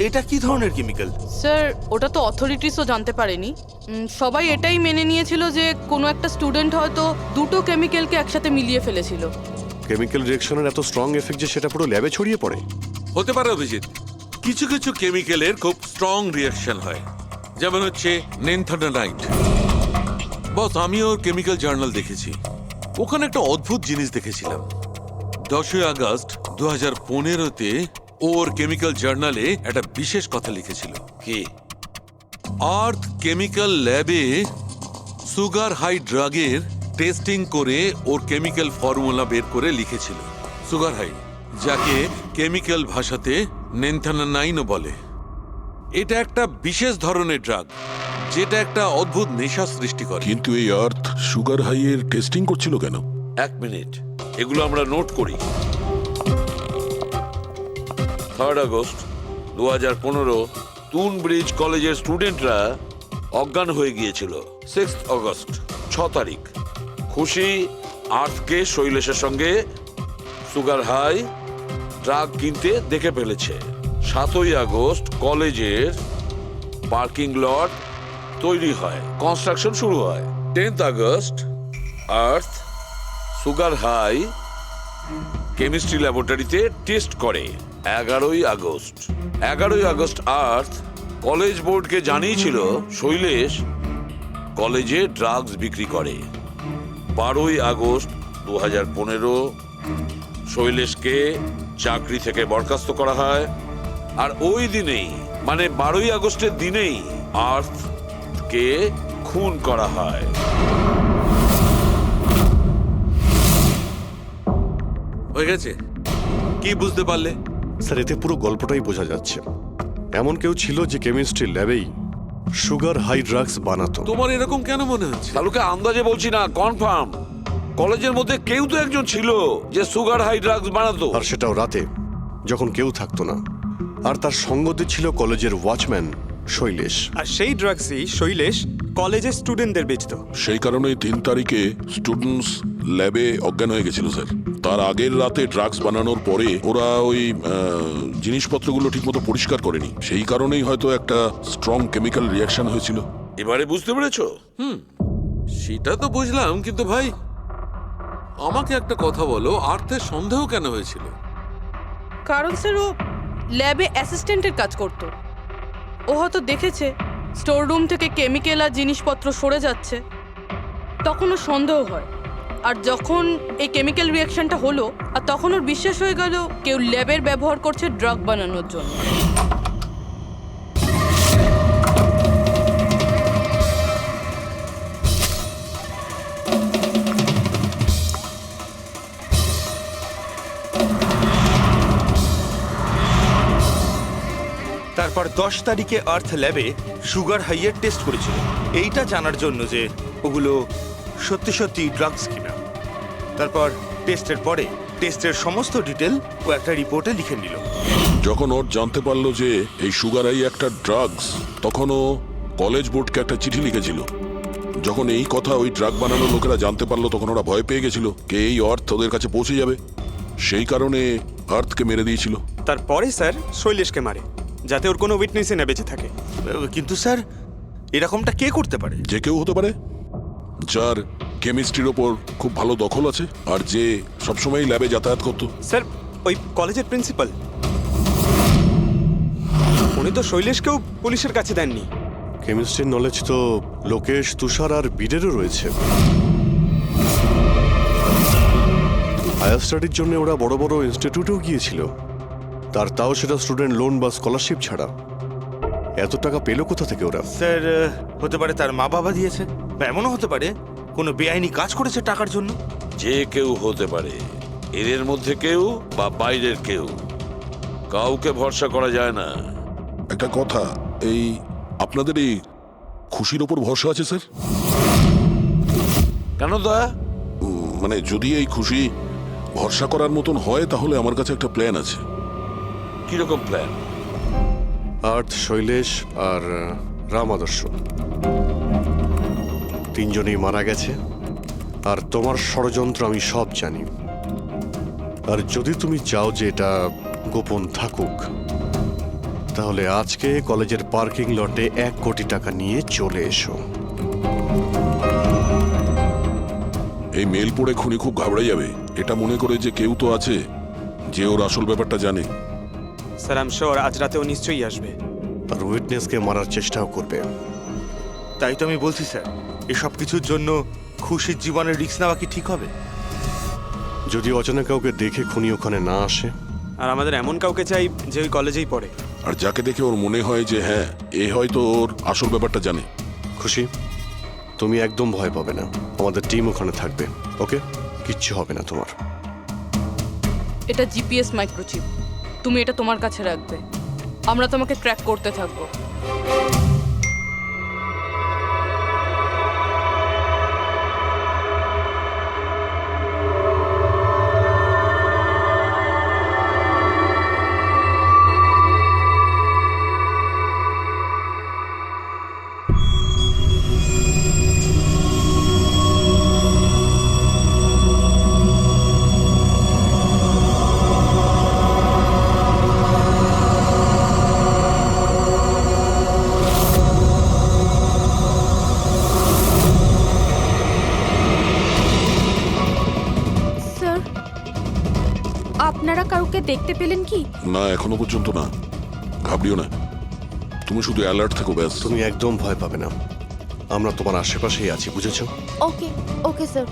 এটা কি ধরনের কেমিক্যাল? স্যার ওটা তো অথরিটিসও জানতে পারেনি। সবাই এটাই মেনে নিয়েছিল যে কোনো একটা স্টুডেন্ট হয়তো দুটো কেমিক্যালকে একসাথে মিলিয়ে ফেলেছিল। কেমিক্যাল রিঅ্যাকশনের এত স্ট্রং এফেক্ট যে সেটা পুরো ল্যাবে ছড়িয়ে পড়ে। হতে পারে অভিজিৎ, কিছু কিছু কেমিক্যালের খুব স্ট্রং রিয়াকশন হয়, যেমন হচ্ছে নেনথানাইট। বস, আমি ওর কেমিক্যাল জার্নাল দেখেছি, ওখানে একটা অদ্ভুত জিনিস দেখেছিলাম। 10 আগস্ট 2015-তে ওর কেমিক্যাল জার্নালে একটা বিশেষ কথা লিখেছিল। কি? আর্থ কেমিক্যাল ল্যাবে সুগার হাই ড্রাগের টেস্টিং করে ওর কেমিক্যাল ফর্মুলা বের করে লিখেছিল সুগার হাই, যাকে কেমিক্যাল ভাষাতে নেনথানাইনও বলে। এটা একটা বিশেষ ধরনের ড্রাগ যেটা একটা অদ্ভুত নেশা সৃষ্টি করে। কিন্তু এই আর্থ সুগার হাইয়ের টেস্টিং করছিল কেন? 1 মিনিট, এগুলো আমরা নোট করি। 3 আগস্ট 2015 স্টোনব্রিজ কলেজের স্টুডেন্টরা অজ্ঞান হয়ে গিয়েছিল। 6 আগস্ট 6 তারিখ খুশি আর্থকে শৈলেশের সঙ্গে সুগার হাই ড্রাগ কিনতে দেখে ফেলেছে। 7 আগস্ট কলেজের পার্কিং লট তৈরি হয়, কনস্ট্রাকশন শুরু হয়। 10 আগস্ট আর্থ সুগার হাই কেমিস্ট্রি ল্যাবরেটরিতে টেস্ট করে। 11 আগস্ট আর্থ কলেজ বোর্ডকে জানিয়েছিল শৈলেশ কলেজে ড্রাগস বিক্রি করে। 12 আগস্ট 2015 শৈলেশকে চাকরি থেকে বরখাস্ত করা হয়। আর ওই দিনেই, মানে 12 আগস্টের দিনেই আর্থকে খুন করা হয়। হয়ে গেছে? কি বুঝতে পারলে? স্যার, এতে পুরো গল্পটাই বোঝা যাচ্ছে। এমন কেউ ছিল যে কেমিস্ট্রি ল্যাবেই সুগার হাই ড্রাগস বানাতো। তোমার এরকম কেন মনে হচ্ছে? তালুকে আন্দাজে বলছি না, কনফার্ম। কলেজের মধ্যে কেউ তো একজন ছিল যে সুগার হাই ড্রাগস বানাতো। আর সেটাও রাতে, যখন কেউ থাকতো না। আর তার সঙ্গতে ছিল কলেজের ওয়াচম্যান শৈলেশ। আর সেই ড্রাগসই শৈলেশ কলেজের স্টুডেন্টদের বেচতো। সেই কারণে 3 তারিখে স্টুডেন্টস ল্যাবে অজ্ঞান হয়ে গেছিল স্যার। তার আগের রাতে ড্রাগস বানানোর পরে ওরা ওই জিনিসপত্রগুলো ঠিকমতো পরিষ্কার করেনি, সেই কারণেই হয়তো একটা স্ট্রং কেমিক্যাল রিয়াকশন হয়েছিল। এবারে বুঝতে পেরেছো? সেটা তো বুঝলাম, কিন্তু ভাই আমাকে একটা কথা বলো, আর্থের সন্দেহ কেন হয়েছিল? কারণ স্যার ও ল্যাবে অ্যাসিস্ট্যান্টের কাজ করত। ও হয়তো দেখেছে স্টোর রুম থেকে কেমিক্যাল আর জিনিসপত্র সরে যাচ্ছে, তখন ওর সন্দেহ হয়। আর যখন এই কেমিক্যাল রিয়াকশনটা হলো, আর তখন ওর বিশ্বাস হয়ে গেল কেউ ল্যাবের ব্যবহার করছে ড্রাগ বানানোর জন্য। তারপর 10 তারিখে আর্থ ল্যাবে সুগার হাইয়ের টেস্ট করেছিল, এইটা জানার জন্য যে ওগুলো সত্যি সত্যি ড্রাগস কিনা। তারপর টেস্টের পরে টেস্টের সমস্ত ডিটেল ও একটা রিপোর্টে লিখে নিল। যখন ওর জানতে পারলো যে এই সুগার হাই একটা ড্রাগস, তখন ও কলেজ বোর্ডকে একটা চিঠি লিখেছিল। যখন এই কথা ওই ড্রাগ বানানোর লোকেরা জানতে পারলো, তখন ওরা ভয় পেয়ে গেছিল কে এই আর্থ ওদের কাছে পৌঁছে যাবে, সেই কারণে আর্থকে মেরে দিয়েছিল। তারপরে স্যার শৈলেশকে মারে, যাতে ওর কোনো উইটনেসই না বেঁচে থাকে। কিন্তু স্যার এরকমটা কে করতে পারে? যে কেউ হতে পারে, যার কেমিস্ট্রির ওপর খুব ভালো দখল আছে আর যে সবসময় ল্যাবে যাতায়াত করতো। স্যার ওই কলেজের প্রিন্সিপাল, উনি তো শৈলেশকেও পুলিশের কাছে দেননি। কেমিস্ট্রির নলেজ তো লোকেশ, তুষার আর বীরেরও রয়েছে। হায়ার স্টাডির জন্য ওরা বড় বড় ইনস্টিটিউটেও গিয়েছিল, তাও সেটা স্টুডেন্ট লোন বা স্কলারশিপ ছাড়া। এত টাকা পেলো কোথা থেকে ওরা? স্যার হতে পারে তার মা বাবা দিয়েছে, বা এমনও হতে পারে কোনো বেআইনি কাজ করেছে টাকার জন্য। যে কেউ হতে পারে, এদের মধ্যে কেউ বা বাইরের কেউ, কাউকে ভরসা করা যায় না। একটা কথা, এই আপনাদের এই খুশির ওপর ভরসা আছে স্যার? কেন দা? মানে যদি এই খুশি ভরসা করার মতন হয় তাহলে আমার কাছে একটা প্ল্যান আছে। কিরকম প্ল্যান? আর্থ, শৈলেশ আর রাম আদর্শ তিনজনেই মারা গেছে, আর তোমার ষড়যন্ত্র আমি সব জানি। আর যদি তুমি চাও যে এটা গোপন থাকুক, তাহলে আজকে কলেজের পার্কিং লটে 1 কোটি টাকা নিয়ে চলে এসো। এই মেল পড়ে খুনি খুব ঘাবড়ে যাবে, এটা মনে করে যে কেউ তো আছে যে ওর আসল ব্যাপারটা জানে। স্যার আই এম শিওর আজ রাতে ও নিশ্চয়ই আসবে। আর উইটনেসকে মারার চেষ্টাও করবে। তাই তো আমি বলছি স্যার, এসব কিছুর জন্য খুশির জীবনের রিস্ক নেওয়া কি ঠিক হবে? যদি অচেনা কাউকে দেখে খুনি ওখানে না আসে। আর আমাদের এমন কাউকে চাই যে ওই কলেজেই পড়ে। আর যাকে দেখে ওর মনে হয় যে হ্যাঁ, এ হয়তো ওর আসল ব্যাপারটা জানে। খুশি, তুমি একদম ভয় পাবে না, আমাদের টিম ওখানে থাকবে। ওকে, কিচ্ছু হবে না তোমার। এটা জিপিএস মাইক্রোচিপ, তুমি এটা তোমার কাছে রাখবে, আমরা তোমাকে ট্র্যাক করতে থাকবো। আপনারা কাউকে দেখতে পেলেন কি? না, এখনো পর্যন্ত না। ঘাবড়িও না, তুমি শুধু অ্যালার্ট থেকো ব্যাস। তুমি একদম ভয় পাবে না, আমরা তোমার আশেপাশেই আছি, বুঝেছো? ওকে ওকে স্যার।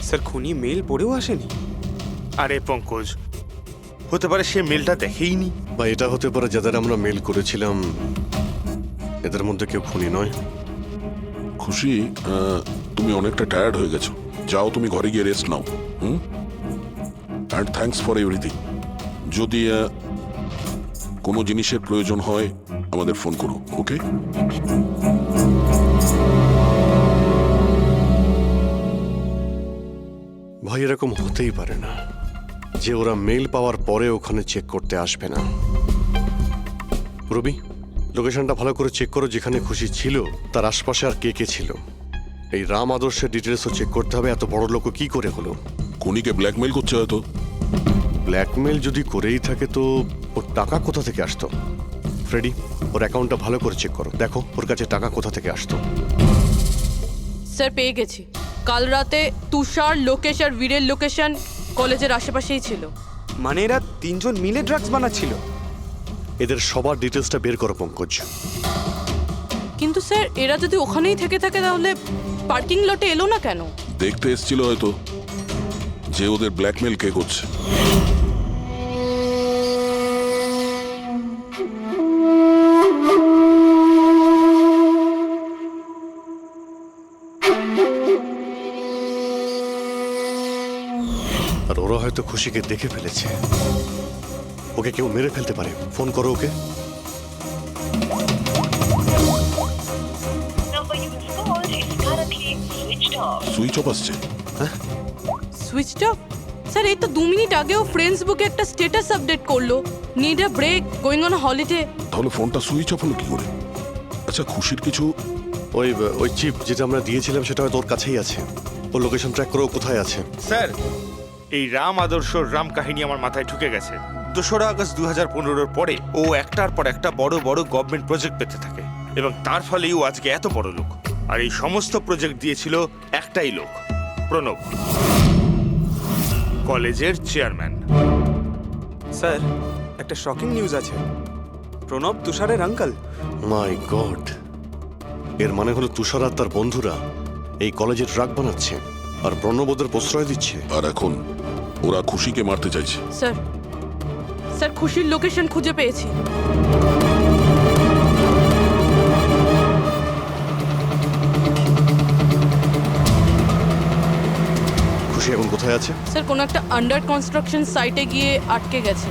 স্যার খুনি মেল পড়েও আসেনি? আরে পঙ্কজ, হতে পারে সে মেলটা দেখেইনি। বা এটা হতে পারে যাদের আমরা মেল করেছিলাম এদের মধ্যে কেউ খুনি নয়। খুশি, তুমি অনেকটা টায়ার্ড হয়ে গেছো, যাও তুমি ঘরে গিয়ে rest now. And thanks for everything. যদি কোনো জিনিসের প্রয়োজন হয় আমাদের ফোন করো, ওকে? ভাই এরকম হতেই পারে না যে ওরা মেল পাওয়ার পরে ওখানে চেক করতে আসবে না। রবি, লোকেশনটা ভালো করে চেক করো, যেখানে খুশি ছিল তার আশপাশে আর কে কে ছিল। এই রাম আদর্শের ডিটেলসও চেক করতে হবে, এত বড় লোক কি করে হলো। খুনিকে ব্ল্যাকমেল করছে হয়তো। ব্ল্যাকমেল যদি করেই থাকে তো ওর টাকা কোথা থেকে আসতো? ফ্রেডি, ওর অ্যাকাউন্টটা ভালো করে চেক করো, দেখো ওর কাছে টাকা কোথা থেকে আসতো। স্যার পেয়ে গেছি, কাল রাতে তুষার, লোকেশ আর বীরের লোকেশন কলেজের আশেপাশেই ছিল। মানে এরা তিনজন মিলে ড্রাগস বানাচ্ছিল? এদের সবার ডিটেলসটা বের করো পঙ্কজ। কিন্তু স্যার এরা যদি ওখানেই থেকে থাকে তাহলে পার্কিং লটে এলো না কেন? দেখতে এসেছিল হয়তো যে ওদের ব্ল্যাকমেল কে করছে। আর ওরা হয়তো খুশিকে দেখে ফেলেছে। ওকে কেউ মেরে ফেলতে পারে। ফোন করো ওকে। সুইচ অফ আসছে। Switched off? স্যার এই তো 2 মিনিট আগেও ফ্রেন্ডসবুকে একটা স্ট্যাটাস আপডেট করলো, need a break, going on holiday. তাহলে ফোনটা সুইচ অফ হলো কি করে? আচ্ছা, খুশির কিছু ওই চিপ যেটা আমরা দিয়েছিলাম সেটা হয়তো ওর কাছেই আছে। ও লোকেশন ট্র্যাক করে ও কোথায় আছে। স্যার, এই রাম আদর্শর রাম কাহিনী আমার মাথায় ঢুকে গেছে। 2রা আগস্ট 2015-র পরে ও একটার পর একটা বড় বড় গভর্নমেন্ট প্রজেক্ট পেতে থাকে এবং তার ফলেই ও আজকে এত বড় লোক। আর এই সমস্ত প্রজেক্ট দিয়েছিল একটাই লোক, প্রণব, কলেজের চেয়ারম্যান। স্যার, একটা শকিং নিউজ আছে। প্রণব তুষারের আঙ্কেল। মাই গড, এর মানে হলো তুষার আর তার বন্ধুরা এই কলেজে ট্রাক বানাচ্ছে আর প্রণব ওদের প্রশ্রয় দিচ্ছে। আর এখন ওরা খুশিকে মারতে চাইছে। স্যার, স্যার খুশির লোকেশন খুঁজে পেয়েছি। খুশি এখন কোথায় আছে? স্যার কোনো একটা আন্ডার কনস্ট্রাকশন সাইটে গিয়ে আটকে গেছে।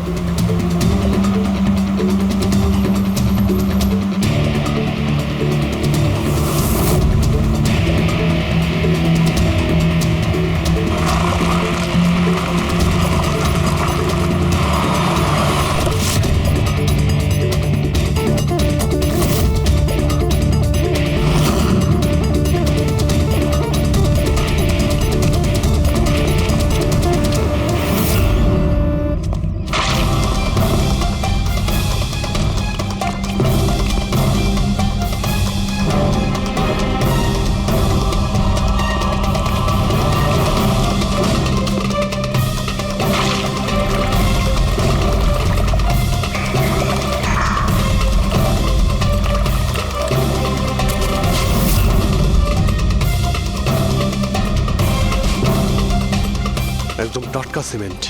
একদম টাটকা সিমেন্ট।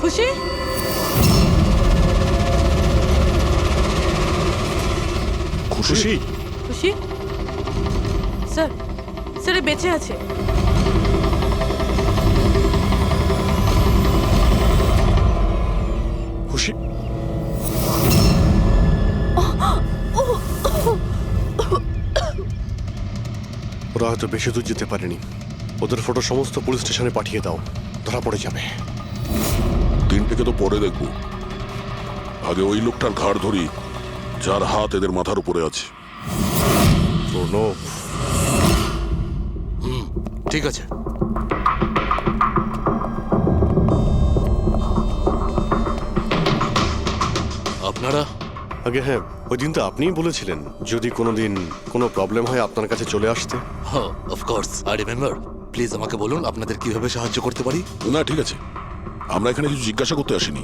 খুশি? খুশি? খুশি? স্যার, স্যার এ বেঁচে আছে। খুশি? ওরা হয়তো বেশি দূর যেতে পারেনি। ওদের ফটো সমস্ত পুলিশ স্টেশনে পাঠিয়ে দাও, ধরা পড়ে যাবে। 3টেকে তো পরে দেখবো, আগে ওই লোকটার ঘাড় ধরি যার হাত এদের মাথার উপরে আছে। প্রণব। ঠিক আছে। আপনারা? আগে হ্যাঁ, ওই দিন তো আপনিই বলেছিলেন যদি কোনোদিন কোনো প্রবলেম হয় আপনার কাছে চলে আসতে। হ্যাঁ, অফকোর্স আই রিমেম্বার। প্লিজ আমাকে বলুন আপনাদের কিভাবে সাহায্য করতে পারি। না ঠিক আছে, আমরা এখানে কিছু জিজ্ঞাসা করতে আসিনি,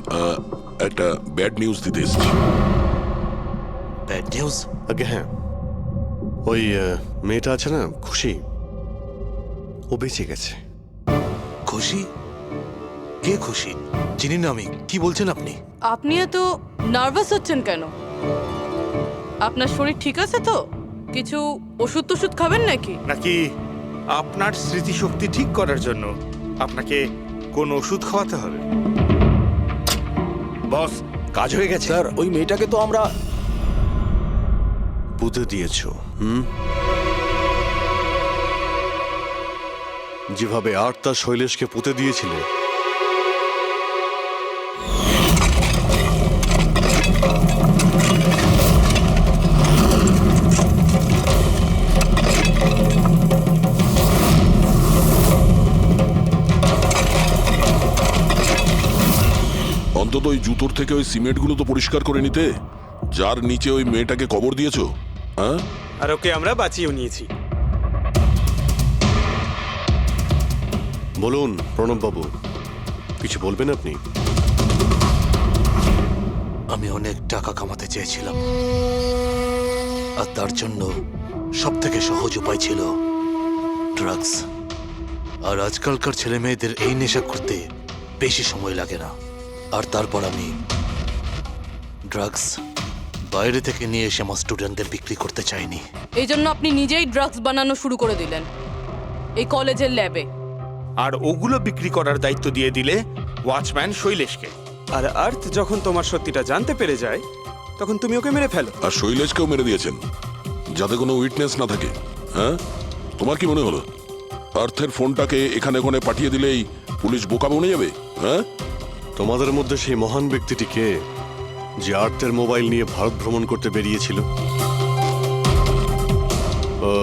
একটা ব্যাড নিউজ দিতে এসেছি। Bad news? আগে হ্যাঁ, ওই মেয়েটা আছে না খুশি, ও বেঁচে গেছে। খুশি? কে খুশি? চিনি না আমি। কি বলছেন আপনি? আপনি এত নার্ভাস হচ্ছেন কেন? আপনার শরীর ঠিক আছে তো? কিছু ওষুধ টষুধ খাবেন নাকি? নাকি আপনার স্মৃতিশক্তি ঠিক করার জন্য আপনাকে কোন ওষুধ খাওয়াতে হবে? বস, কাজ হয়ে গেছে। স্যার, ওই মেয়েটাকে তো আমরা পুঁতে দিয়েছ। যেভাবে আর্তা শৈলেশকে পুঁতে দিয়েছিলে, অন্তত ওই জুতোর থেকে ওই সিমেন্টগুলো তো পরিষ্কার করে নিতে, যার নিচে ওই মেয়েটাকে কবর দিয়েছো। হ্যাঁ, আর ওকে আমরা বাঁচিয়েও নিয়েছি। বলুন প্রণব বাবু, কিছু বলবেন আপনি? আমি অনেক টাকা কামাতে চেয়েছিলাম, আর তার জন্য সব থেকে সহজ উপায় ছিল ড্রাগস। আর আজকালকার ছেলে মেয়েদের এই নেশা করতে বেশি সময় লাগে না। আর তারপর আমি ড্রাগস বাইরে থেকে নিয়ে এসে আমার স্টুডেন্টদের বিক্রি করতে চাইনি। এই জন্য আপনি নিজেই ড্রাগস বানানো শুরু করে দিলেন এই কলেজের ল্যাবে। আর ওগুলো বিক্রি করার দায়িত্ব দিয়ে দিলে ওয়াচম্যান শৈলেশকে। আর আর্থ যখন তোমার সত্যিটা জানতে পেরে যায় তখন তুমি ওকে মেরে ফেলো। আর শৈলেশকেও মেরে দিয়েছেন যাতে কোনো উইটনেস না থাকে। হ্যাঁ, তোমার কি মনে হলো পার্থের ফোনটাকে এখানে ওখানে পাঠিয়ে দিলেই পুলিশ বোকা বনে যাবে? হ্যাঁ, তোমাদের মধ্যে সেই মহান ব্যক্তিটি কে যে আর্থের মোবাইল নিয়ে ভারত ভ্রমণ করতে বেরিয়েছিল? ও,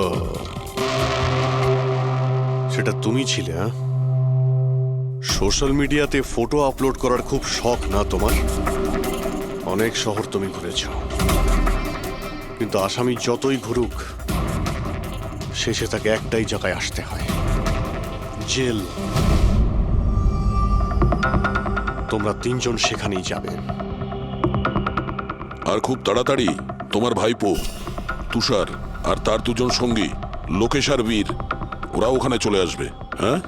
সেটা তুমি ছিলে? হ্যাঁ, সোশ্যাল মিডিয়াতে ফটো আপলোড করার খুব শখ না তোমার? অনেক শহর তুমি ঘুরেছ, কিন্তু আসামি যতই ঘুরুক শেষে তাকে একটাই জায়গায় আসতে হয়, জেল। তোমরা তিনজন সেখানেই যাবে। আর খুব তাড়াতাড়ি তোমার ভাইপো তুষার আর তার দুজন সঙ্গী লোকেশ আর বীর ওরা ওখানে চলে আসবে। হ্যাঁ,